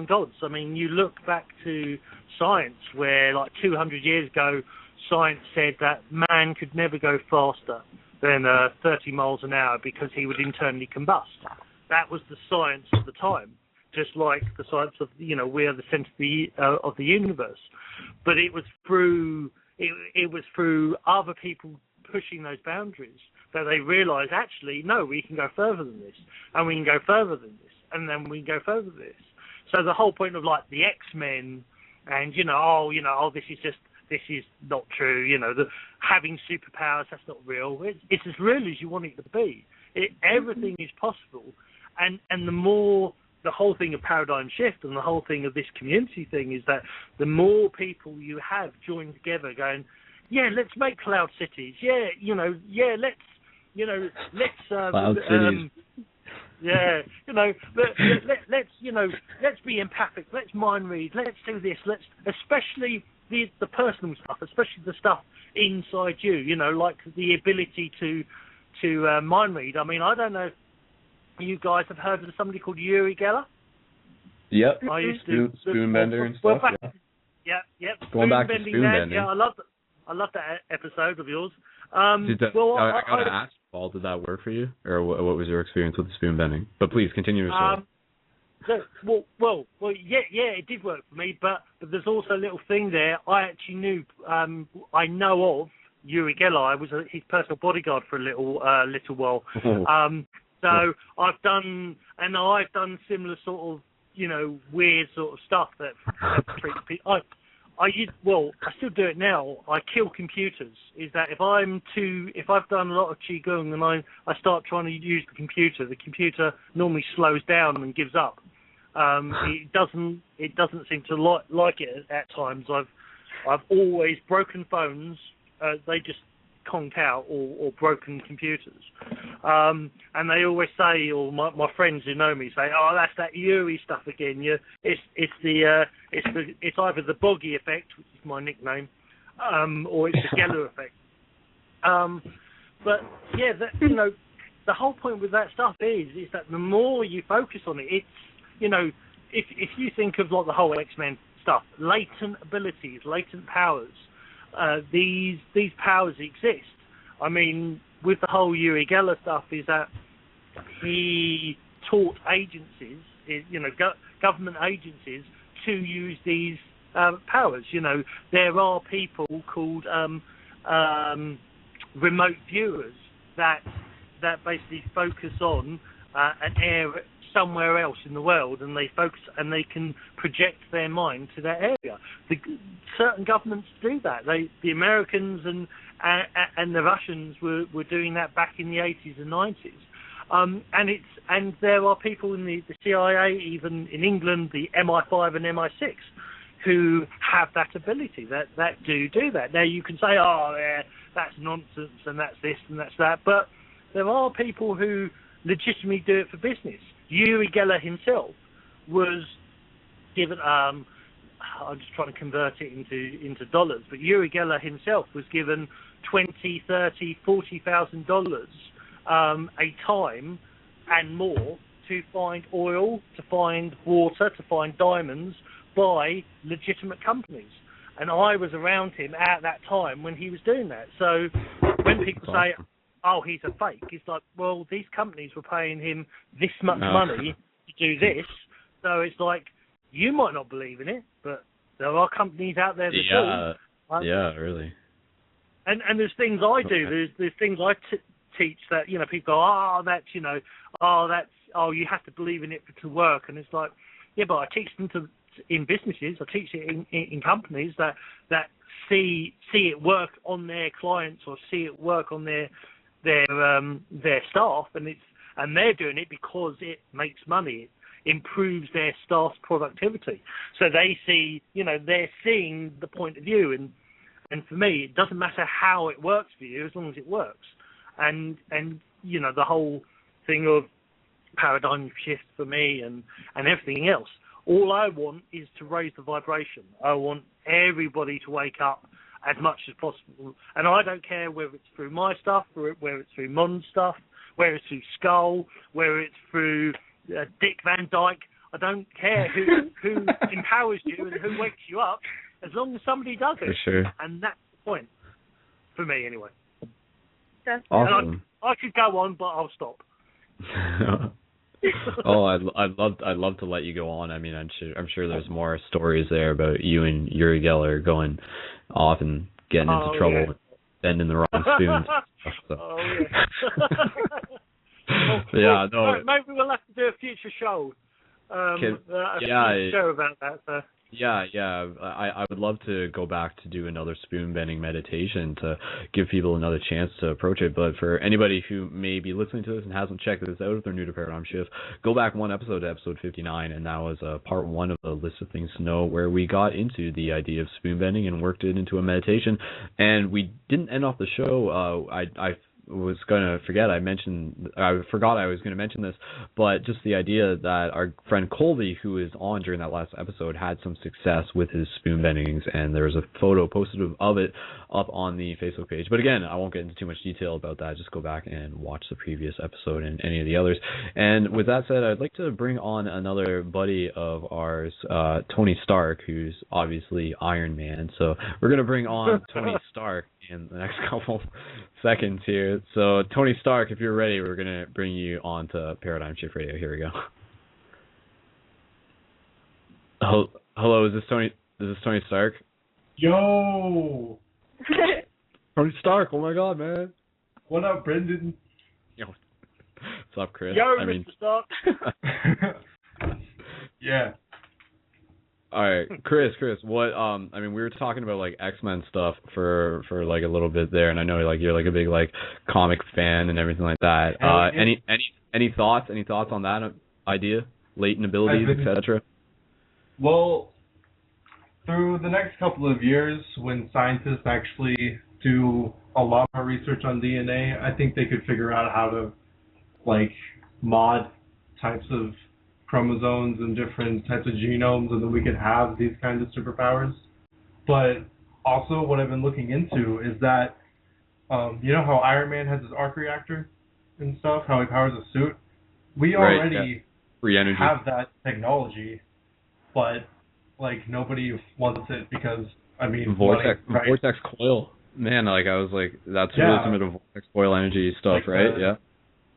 gods. I mean, you look back to science, where like 200 years ago, science said that man could never go faster than 30 miles an hour because he would internally combust. That was the science of the time, just like the science of, you know, we are the center of the universe. But it was through other people pushing those boundaries that they realised, actually, no, we can go further than this, and we can go further than this, and then we can go further than this. So the whole point of like the X-Men, and this is just this is not true. You know, having superpowers, that's not real. It's as real as you want it to be. Everything is possible, and the whole thing of paradigm shift and the whole thing of this community thing is that the more people you have joined together, going, yeah, let's make cloud cities. Let's cloud cities. Yeah, let's be empathic. Let's mind read. Let's do this. Especially the personal stuff, especially the stuff inside you. Like the ability to mind read. I mean, I don't know if you guys have heard of somebody called Uri Geller. Yep. I used to Spoonbender and stuff. Yep. Going back to spoonbending. Yeah, I love that episode of yours. I gotta ask, Paul, did that work for you, or what was your experience with the spoon bending? But please continue your story. Well, it did work for me, but there's also a little thing there. I actually knew, I know of Uri Geller. I was his personal bodyguard for a little while. So I've done similar sort of, weird sort of stuff that treats people. I still do it now. I kill computers. Is that if I've done a lot of qigong and I start trying to use the computer normally slows down and gives up. It doesn't seem to like it at times. I've always broken phones. They just conked out or broken computers. And they always say, or my friends who know me say, "Oh, that's that Yuri stuff again." It's either the Boggy effect, which is my nickname, or it's the Geller effect. But yeah, the whole point with that stuff is that the more you focus on it, it's if you think of like the whole X-Men stuff, latent abilities, latent powers. These powers exist. I mean, with the whole Uri Geller stuff, is that he taught agencies, government agencies, to use these powers. There are people called remote viewers that basically focus on an area somewhere else in the world, and they focus and they can project their mind to that area. Certain governments do that. The Americans and the Russians were doing that back in the 80s and 90s. And there are people in the CIA, even in England, the MI5 and MI6, who have that ability, that do that. Now you can say, oh, yeah, that's nonsense and that's this and that's that, but there are people who legitimately do it for business. Uri Geller himself was given, I'm just trying to convert it into dollars, but Uri Geller himself was given $20,000, $30,000, $40,000 a time and more to find oil, to find water, to find diamonds by legitimate companies. And I was around him at that time when he was doing that. So when people say, oh, he's a fake, it's like, well, these companies were paying him this much money to do this. So it's like, you might not believe in it, but there are companies out there that do. Yeah, really. And there's things I do. There's things I teach that, people go, you have to believe in it to work. And it's like, yeah, but I teach them in businesses. I teach it in companies that see it work on their clients or see it work on their staff, and they're doing it because it makes money. It improves their staff's productivity. So they see, they're seeing the point of view, and for me, it doesn't matter how it works for you as long as it works. And the whole thing of paradigm shift for me and everything else. All I want is to raise the vibration. I want everybody to wake up as much as possible. And I don't care whether it's through my stuff, whether it's through Mon's stuff, whether it's through Skull, whether it's through Dick Van Dyke. I don't care who empowers you and who wakes you up, as long as somebody does it. For sure. And that's the point, for me anyway. That's awesome. I could go on, but I'll stop. Oh, I'd love to let you go on. I mean, I'm sure there's more stories there about you and Uri Geller going off and getting into trouble, with bending the wrong spoons. So. Oh yeah. Yeah, no. Maybe we'll have to do a future show. show about that. So. Yeah. I would love to go back to do another spoon bending meditation to give people another chance to approach it. But for anybody who may be listening to this and hasn't checked this out, if they're new to Paradigm Shift, go back one episode to episode 59, and that was part one of the list of things to know, where we got into the idea of spoon bending and worked it into a meditation. And we didn't end off the show. I was going to forget, I forgot I was going to mention this, but just the idea that our friend Colby, who is on during that last episode, had some success with his spoon bendings, and there was a photo posted of it up on the Facebook page. But again, I won't get into too much detail about that. Just go back and watch the previous episode and any of the others. And with that said, I'd like to bring on another buddy of ours, Tony Stark, who's obviously Iron Man. So we're going to bring on Tony Stark in the next couple seconds here. So Tony Stark, if you're ready, we're going to bring you on to Paradigm Shift Radio. Here we go. Hello, is this Tony Stark? Yo! Tony Stark, oh my god, man. What up, Brendon? Yo. What's up, Chris? Yo, Mr. Stark. Yeah. All right, Chris, what we were talking about like X-Men stuff for like a little bit there, and I know like you're like a big like comic fan and everything like that. Any thoughts on that idea? Latent abilities, etc. Well, through the next couple of years, when scientists actually do a lot more research on DNA, I think they could figure out how to like mod types of chromosomes and different types of genomes, and then we could have these kinds of superpowers. But also what I've been looking into is that, you know how Iron Man has his arc reactor and stuff, how he powers a suit? We already have that technology, but like nobody wants it because, I mean, vortex coil. Man, like I was like, that's really some of the vortex coil energy stuff, like right?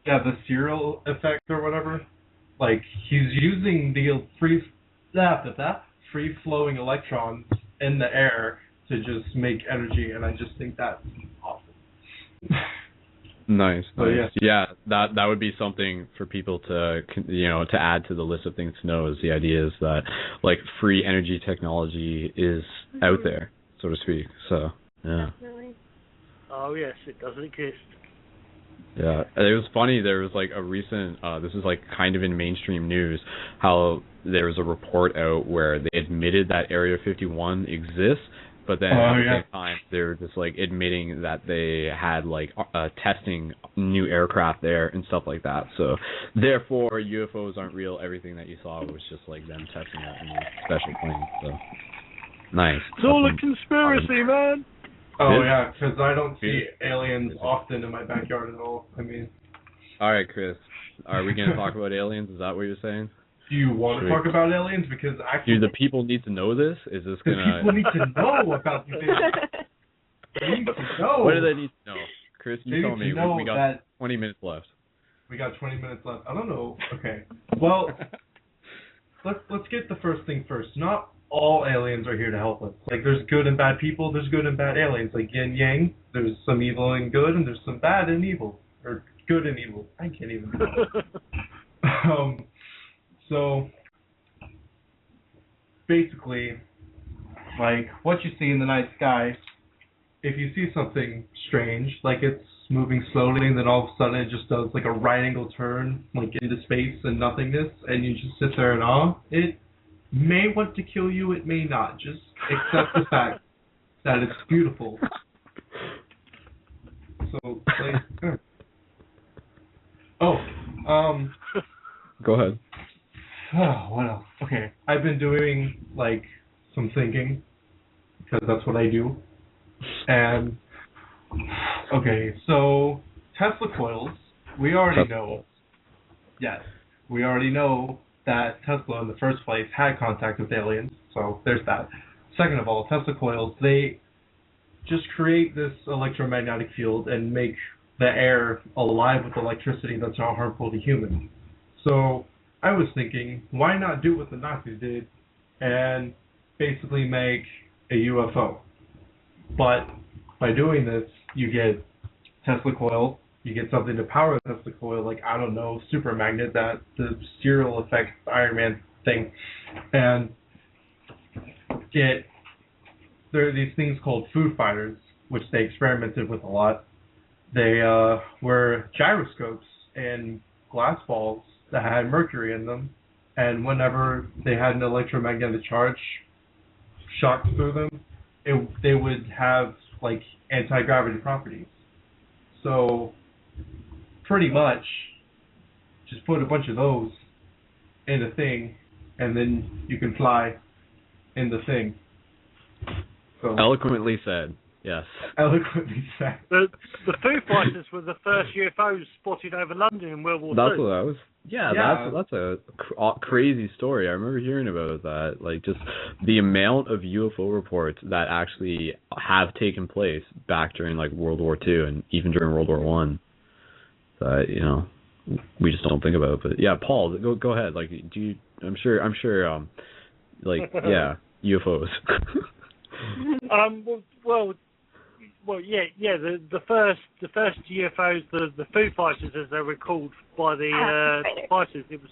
Yeah, the serial effect or whatever. Like, he's using the free-flowing electrons in the air to just make energy, and I just think that's awesome. Nice. Yeah, that would be something for people to add to the list of things to know. Is the idea is that like free energy technology is out there, so to speak. So yeah. Definitely. Oh yes, it does exist. Yeah, it was funny. There was like a recent, this is like kind of in mainstream news, how there was a report out where they admitted that Area 51 exists, but then at the same time they were just like admitting that they had like testing new aircraft there and stuff like that. So therefore UFOs aren't real. Everything that you saw was just like them testing out in a special plane. So nice. It's all a conspiracy, man. Oh, yeah, because I don't see aliens often in my backyard at all. I mean... All right, Chris. Are we going to talk about aliens? Is that what you're saying? Do you want to talk about aliens? Because actually... Do the people need to know this? Is this going to... People need to know about these aliens. They need to know. What do they need to know? Chris, you tell me. We got that 20 minutes left. We got 20 minutes left. I don't know. Okay. Well, let's get the first thing first. Not all aliens are here to help us. Like, there's good and bad people, there's good and bad aliens. Like yin yang, there's some evil and good, and there's some bad and evil. Or good and evil. I can't even know. So, basically, like, what you see in the night sky, if you see something strange, like it's moving slowly, and then all of a sudden it just does like a right angle turn, like into space and nothingness, and you just sit there in awe, it may want to kill you, it may not. Just accept the fact that it's beautiful. So, like, Go ahead. What else? Okay, I've been doing, like, some thinking, because that's what I do. And, okay, so, Tesla coils, we already know. Yes, we already know that Tesla in the first place had contact with aliens, so there's that. Second of all, Tesla coils, they just create this electromagnetic field and make the air alive with electricity that's not harmful to humans. So I was thinking, why not do what the Nazis did and basically make a UFO? But by doing this, you get Tesla coil, you get something to power the Tesla coil, like, I don't know, super magnet, that the serial effect Iron Man thing, and there are these things called food fighters, which they experimented with a lot. They were gyroscopes and glass balls that had mercury in them, and whenever they had an electromagnetic charge shocked through them, they would have like anti-gravity properties. So pretty much just put a bunch of those in a thing, and then you can fly in the thing. So, eloquently said. Yes. Eloquently said. The Foo Fighters were the first UFOs spotted over London in World War II. That's what I was. Yeah. That's a crazy story. I remember hearing about that. Like, just the amount of UFO reports that actually have taken place back during like World War II and even during World War One. That we just don't think about. But yeah, Paul, go ahead. Like, I'm sure. Yeah, UFOs. The first UFOs, the Foo Fighters, as they were called by the fighters, it was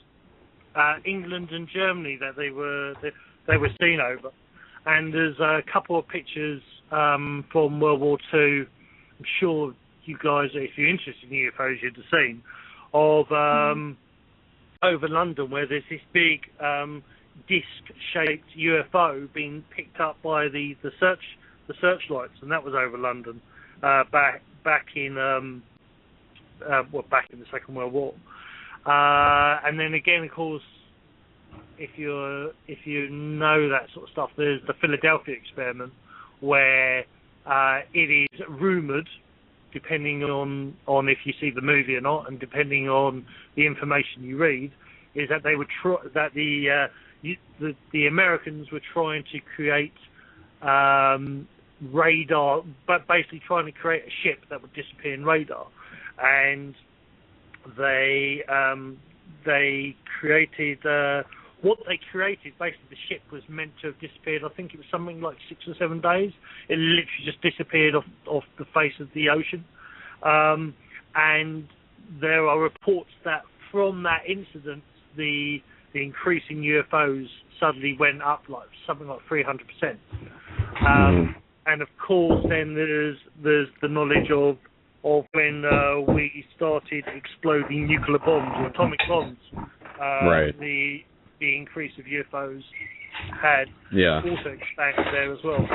England and Germany that they were seen over, and there's a couple of pictures from World War II. I'm sure you guys, if you're interested in UFOs, you'd have seen of over London, where there's this big disc-shaped UFO being picked up by the searchlights, and that was over London back in the Second World War. And then again, of course, if you know that sort of stuff, there's the Philadelphia experiment, where it is rumoured, depending on if you see the movie or not, and depending on the information you read, is that they would the Americans were trying to create radar, but basically trying to create a ship that would disappear in radar, and they created what they created. Basically, the ship was meant to have disappeared. I think it was something like 6 or 7 days. It literally just disappeared off the face of the ocean, and there are reports that from that incident, the increasing UFOs suddenly went up like something like 300%. And of course, then there's the knowledge of when we started exploding nuclear bombs or atomic bombs. Right. The increase of UFOs had also expanded there as well.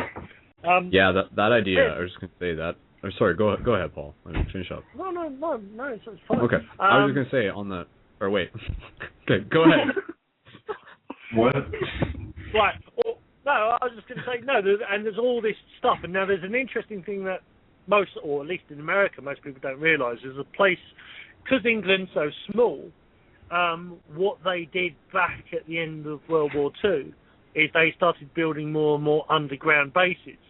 That idea. I was just gonna say that. Or sorry, go ahead, Paul. Finish up. No, it's fine. Okay. I was just gonna say on the. Or wait. Okay, go ahead. What? Right. No, I was just going to say, there's all this stuff, and now there's an interesting thing that most, or at least in America, most people don't realise, is a place, because England's so small, what they did back at the end of World War II is they started building more and more underground bases.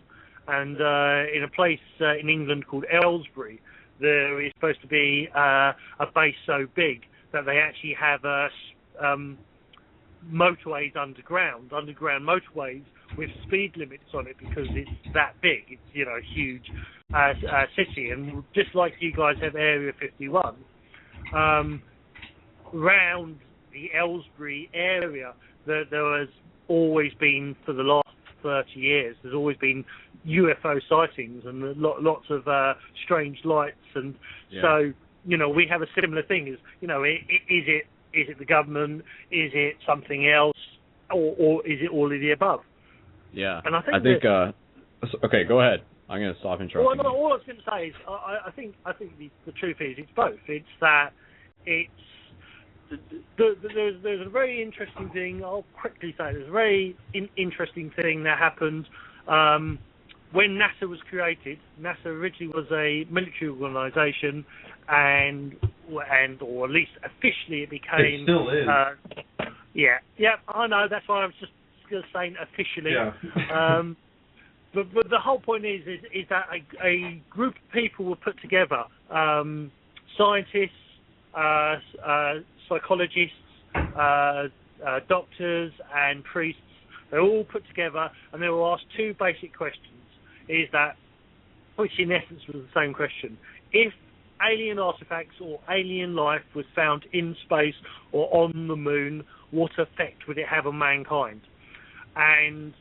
And in a place in England called Aylesbury, there is supposed to be a base so big that they actually have motorways underground motorways with speed limits on it, because it's that big. It's a huge city, and just like you guys have Area 51, around the Aylesbury area, there has always been, for the last 30 years, there's always been UFO sightings and lots of strange lights, and so we have a similar thing. Is is it the government? Is it something else? Or is it all of the above? Yeah. And I think okay, go ahead. I'm going to stop interrupting. Well, all I was going to say is I think the truth is it's both. It's that there's a very interesting thing. I'll quickly say there's a very interesting thing that happened when NASA was created. NASA originally was a military organisation, or at least officially it became. It still is. I know. That's why I was just saying officially. Yeah. But the whole point is that a group of people were put together, scientists, psychologists, doctors, and priests. They were all put together, and they were asked two basic questions. Which in essence was the same question: if alien artifacts or alien life was found in space or on the moon, what effect would it have on mankind? And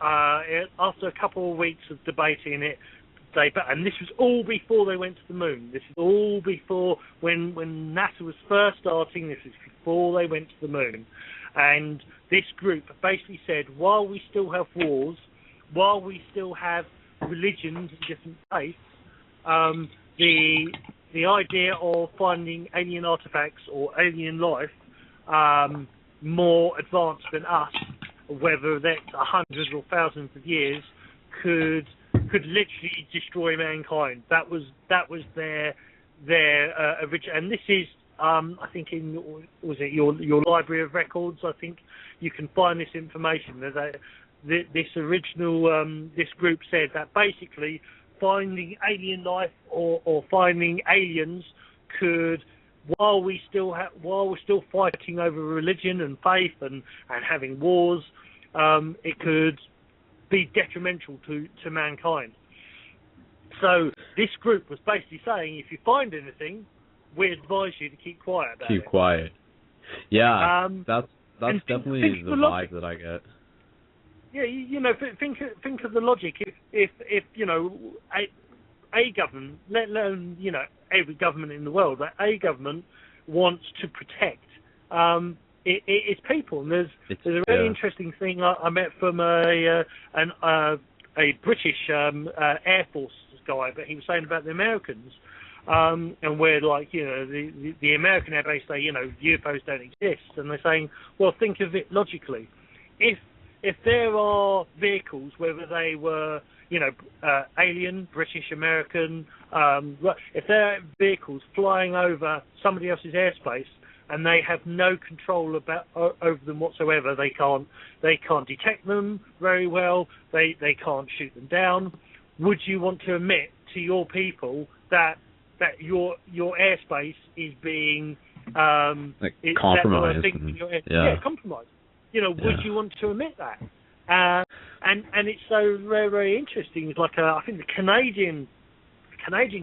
after a couple of weeks of debating it, and this was all before they went to the moon. This is all before when NASA was first starting. This is before they went to the moon. And this group basically said, while we still have wars, while we still have religions and different faiths, the idea of finding alien artifacts or alien life more advanced than us, whether that's hundreds or thousands of years, could literally destroy mankind. That was their original. And this is I think in your Library of Records. I think you can find this information. This group said that basically finding alien life or finding aliens could, while we're still fighting over religion and faith and having wars, it could be detrimental to mankind. So this group was basically saying, if you find anything, we advise you to keep quiet about it. Keep quiet. Yeah, that's definitely the vibe that I get. Yeah, think of the logic. If a government, let alone every government in the world, that a government wants to protect its people. And there's a very interesting thing I met from a British Air Force guy, but he was saying about the Americans, and where the American Air Base say UFOs don't exist, and they're saying, well, think of it logically. If there are vehicles, whether they were alien, British, American, if there are vehicles flying over somebody else's airspace and they have no control over them whatsoever, they can't detect them very well, they can't shoot them down, would you want to admit to your people that your airspace is being compromised? Compromised. Would you want to admit that? And it's so very, very interesting. It's like I think the Canadian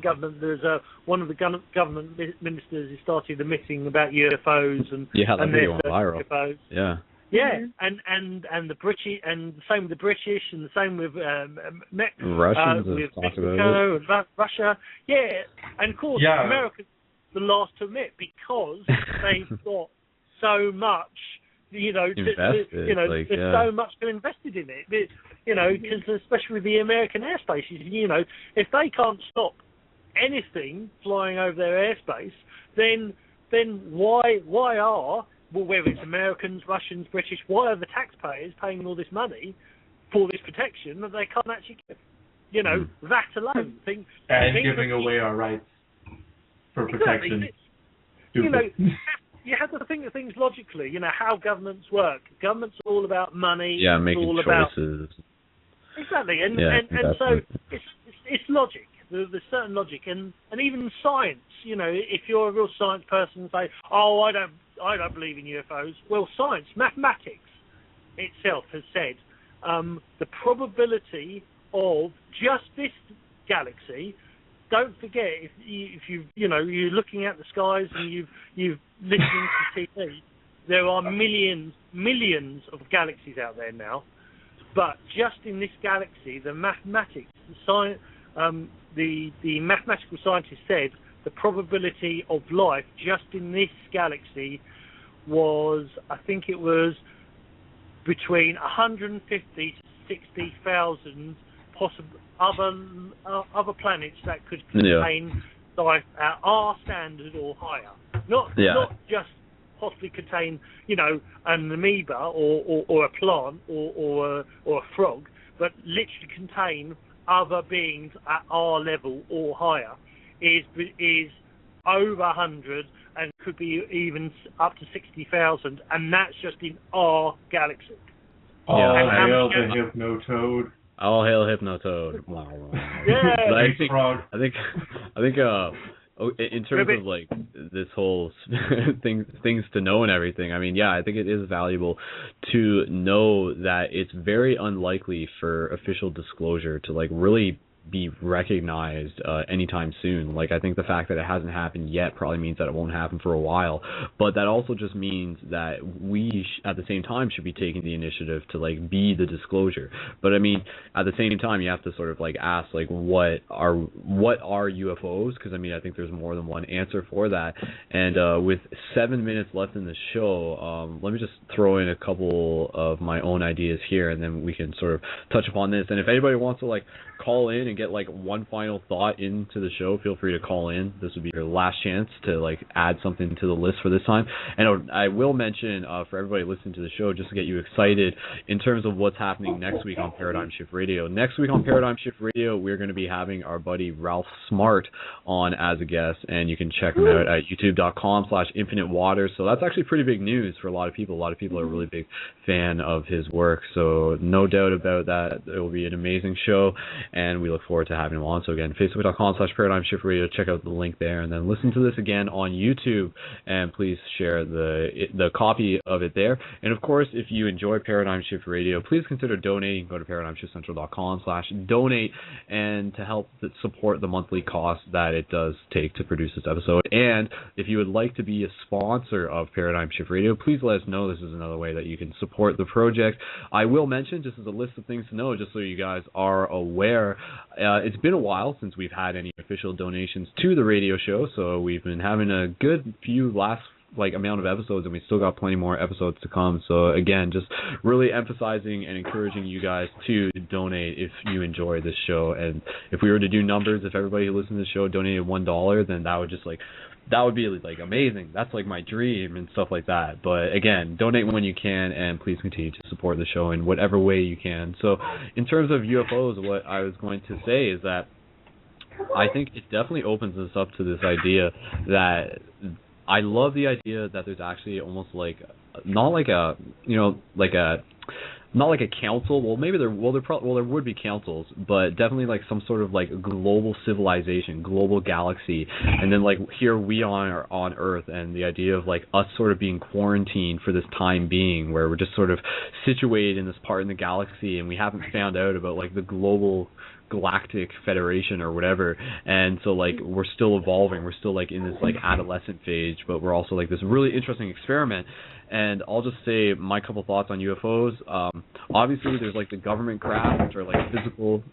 government, there's one of the government ministers who started admitting about UFOs and that video went viral. UFOs. Yeah. Yeah, and the British, and the same with the British, and the same with Russians with talked Mexico about it. and Russia. Yeah, and of course America's the last to admit because they've got so much. Invested, there's so much invested in it. Because especially with the American airspaces, if they can't stop anything flying over their airspace, then why are, whether it's Americans, Russians, British, why are the taxpayers paying all this money for this protection that they can't actually give? That alone. Giving away our rights for protection. Exactly. You have to think of things logically. How governments work. Governments are all about money. Yeah, making all choices. Exactly, and so it's logic. There's certain logic, and even science. If you're a real science person and say, "Oh, I don't believe in UFOs," well, science, mathematics itself has said the probability of just this galaxy. Don't forget, if you're looking at the skies and you've listening to TV, there are millions of galaxies out there now. But just in this galaxy, the mathematics, the mathematical scientists said the probability of life just in this galaxy was, I think it was between 150 to 60,000 possible other planets that could contain life at our standard or higher. Not just possibly contain, an amoeba or a plant or a frog, but literally contain other beings at our level or higher is over 100 and could be even up to 60,000, and that's just in our galaxy. All hail the Hypnotoad. All hail Hypnotoad. Yeah. But I think in terms of like this whole things to know and everything, I mean, I think it is valuable to know that it's very unlikely for official disclosure to like really be recognized anytime soon. Like, I think the fact that it hasn't happened yet probably means that it won't happen for a while, but that also just means that we at the same time should be taking the initiative to like be the disclosure. But I mean, at the same time, you have to sort of like ask like what are UFOs, because I mean, I think there's more than one answer for that. And with 7 minutes left in the show, let me just throw in a couple of my own ideas here, and then we can sort of touch upon this. And if anybody wants to like call in and get like one final thought into the show, feel free to call in. This would be your last chance to like add something to the list for this time. And I will mention for everybody listening to the show, just to get you excited in terms of what's happening next week on Paradigm Shift Radio. Next week on Paradigm Shift Radio, we're going to be having our buddy Ralph Smart on as a guest, and you can check him out at youtube.com/infinitewater. So that's actually pretty big news for a lot of people. A lot of people are a really big fan of his work, so no doubt about that. It will be an amazing show, and we look forward to having him on. So again, facebook.com/Paradigm Shift Radio. Check out the link there, and then listen to this again on YouTube, and please share the copy of it there. And of course, if you enjoy Paradigm Shift Radio, please consider donating. Go to paradigmshiftcentral.com/donate, and to help support the monthly cost that it does take to produce this episode. And if you would like to be a sponsor of Paradigm Shift Radio, please let us know. This is another way that you can support the project. I will mention, just as a list of things to know, just so you guys are aware, it's been a while since we've had any official donations to the radio show, so we've been having a good few last amount of episodes, and we still got plenty more episodes to come. So again, just really emphasizing and encouraging you guys to donate if you enjoy this show. And if we were to do numbers, if everybody who listens to the show donated $1, then that would just that would be like amazing. That's like my dream and stuff like that. But again, donate when you can, and please continue to support the show in whatever way you can. So in terms of UFOs, what I was going to say is that I think it definitely opens us up to this idea that I love the idea that there's actually almost like not like a council. Well, maybe there would be councils, but definitely like some sort of like global civilization, global galaxy, and then like here we are on Earth, and the idea of like us sort of being quarantined for this time being, where we're just sort of situated in this part in the galaxy, and we haven't found out about like the global galactic federation or whatever. And so like we're still evolving, we're still like in this like adolescent phase, but we're also like this really interesting experiment. And I'll just say my couple thoughts on UFOs. Obviously there's like the government craft, which are like physical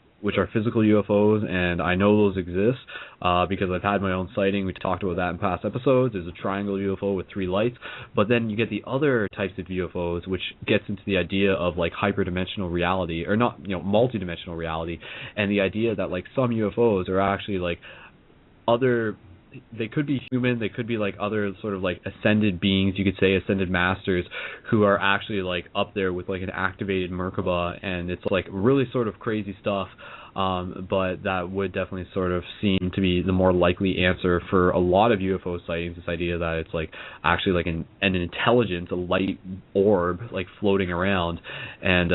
UFOs, and I know those exist because I've had my own sighting. We talked about that in past episodes. There's a triangle UFO with 3 lights, but then you get the other types of UFOs, which gets into the idea of like hyperdimensional reality, or not, multidimensional reality, and the idea that like some UFOs are actually like they could be human, they could be like other sort of like ascended beings, you could say ascended masters, who are actually like up there with like an activated Merkaba, and it's like really sort of crazy stuff. But that would definitely sort of seem to be the more likely answer for a lot of UFO sightings, this idea that it's like actually like an intelligence, a light orb like floating around. And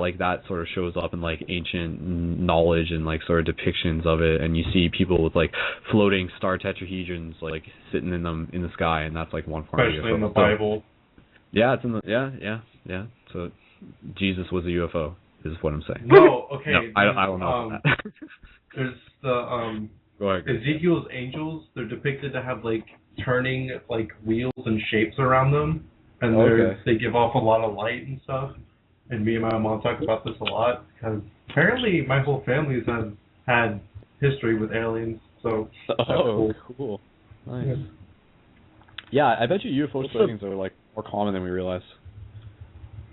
like that sort of shows up in like ancient knowledge and like sort of depictions of it, and you see people with like floating star tetrahedrons like sitting in the sky, and that's like one part especially of in the Bible. Yeah, it's in the yeah. So Jesus was a UFO. Is what I'm saying. No, okay. No, I don't know about that. There's the Go ahead. Ezekiel's angels. They're depicted to have like turning like wheels and shapes around them, and they give off a lot of light and stuff. And me and my mom talk about this a lot because apparently my whole family's had history with aliens. So cool. Nice. Yeah, I bet you UFO sightings are like more common than we realize.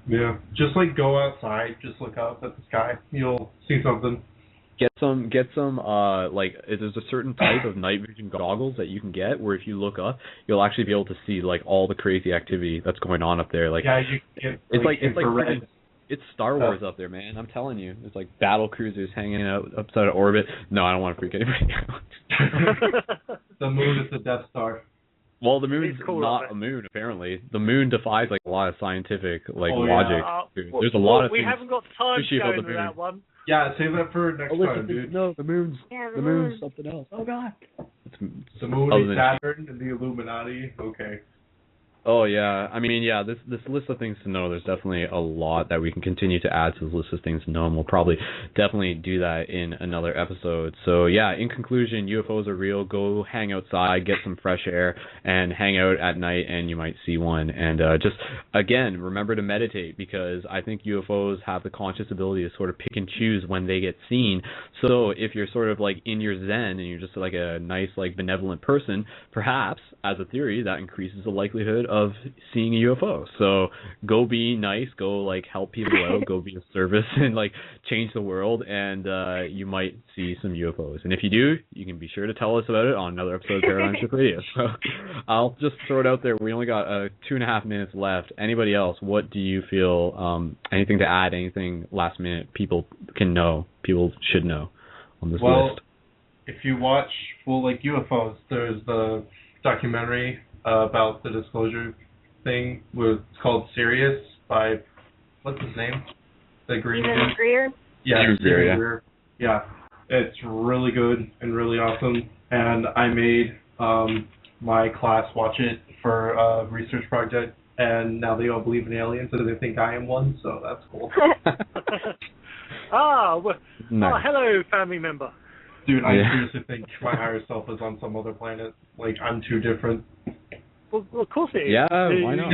Yeah, just like go outside, just look up at the sky, you'll see something. Get some like there's a certain type of night vision goggles that you can get where if you look up, you'll actually be able to see like all the crazy activity that's going on up there. Like yeah, you can get it's Star Wars up there, man. I'm telling you, there's like battle cruisers hanging out outside of orbit. No, I don't want to freak anybody out. The moon is the Death Star. Well, the moon's not a moon, apparently. The moon defies like a lot of scientific logic. There's a lot of we things haven't got time to go into that one. Yeah, save that for next time, dude. No, the moon's something else. Oh God. The moon is Saturn and the Illuminati. Okay. Oh yeah, I mean yeah, this list of things to know. There's definitely a lot that we can continue to add to the list of things to know, and we'll probably definitely do that in another episode. So yeah, in conclusion, UFOs are real. Go hang outside, get some fresh air, and hang out at night, and you might see one. And just again, remember to meditate, because I think UFOs have the conscious ability to sort of pick and choose when they get seen. So if you're sort of like in your zen and you're just like a nice like benevolent person, perhaps as a theory that increases the likelihood of seeing a UFO. So go be nice, go like help people out, go be of service and like change the world, and you might see some UFOs. And if you do, you can be sure to tell us about it on another episode of Paradigm Shift Radio. So I'll just throw it out there. We only got 2.5 minutes left. Anybody else, what do you feel, anything to add, anything last minute people can know, people should know on this list? If you watch Full Lake UFOs, there's the documentary about the disclosure thing. It's called Sirius by, what's his name? The green dude. Greer? Yeah, Steven Greer, Greer. Yeah, it's really good and really awesome. And I made my class watch it for a research project, and now they all believe in aliens, so they think I am one, so that's cool. Nice. Hello, family member. Dude, I seriously think my higher self is on some other planet. Like, I'm too different. Well, of course it is. Yeah, why not?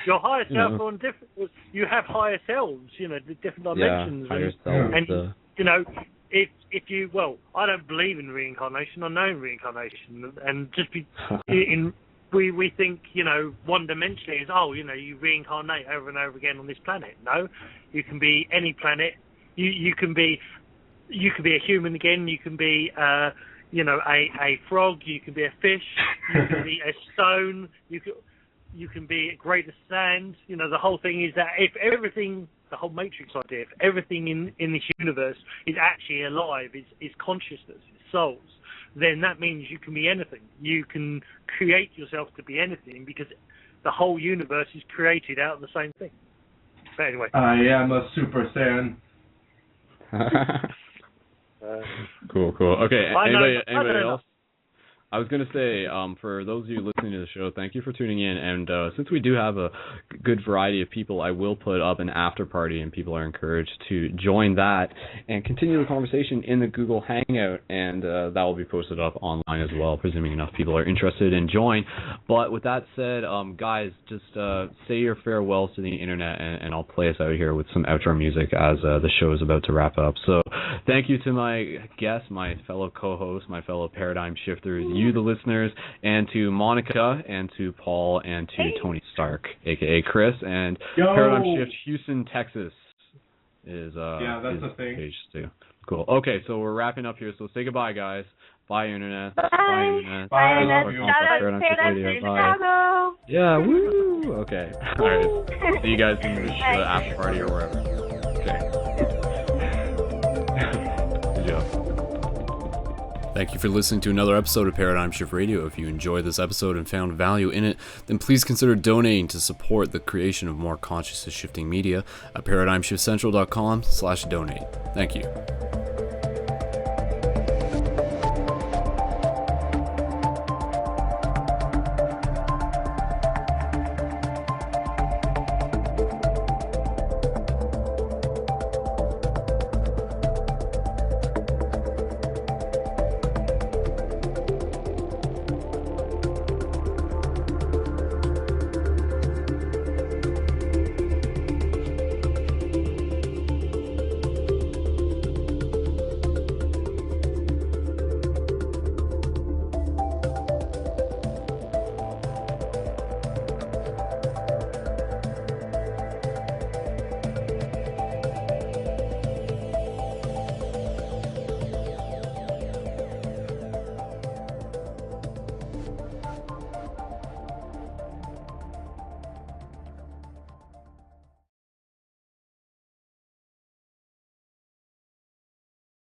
Your higher self on different. You have higher selves, the different dimensions. Yeah, higher selves. And if you, well, I don't believe in reincarnation. I know in reincarnation, and just we think one dimensionally is you reincarnate over and over again on this planet. No, you can be any planet. You can be a human again. You can be a frog. You can be a fish. You can be a stone. You can be a grain of sand. The whole thing is that if everything, the whole Matrix idea, if everything in this universe is actually alive, is consciousness, is souls, then that means you can be anything. You can create yourself to be anything, because the whole universe is created out of the same thing. But anyway. I am a Super Saiyan. Cool. Okay, anybody else? I was going to say, for those of you listening to the show, thank you for tuning in. And since we do have a good variety of people, I will put up an after party, and people are encouraged to join that and continue the conversation in the Google Hangout. And that will be posted up online as well, presuming enough people are interested in join. But with that said, guys, just say your farewells to the internet, and I'll play us out here with some outro music as the show is about to wrap up. So thank you to my guests, my fellow co-hosts, my fellow Paradigm Shifters, you, the listeners, and to Monika, and to Paul, and to Tony Stark, aka Chris, and Paradigm Shift Houston, Texas is that's a thing. Page too. Cool. Okay, so we're wrapping up here. So say goodbye, guys. Bye, internet. Bye. Bye, internet. Bye. I Bye. love you. Paradigm Shift Chicago. Yeah. Woo. Okay. All right. See you guys in the after party or wherever. Okay. Good job. Thank you for listening to another episode of Paradigm Shift Radio. If you enjoyed this episode and found value in it, then please consider donating to support the creation of more consciousness shifting media at paradigmshiftcentral.com/donate. Thank you.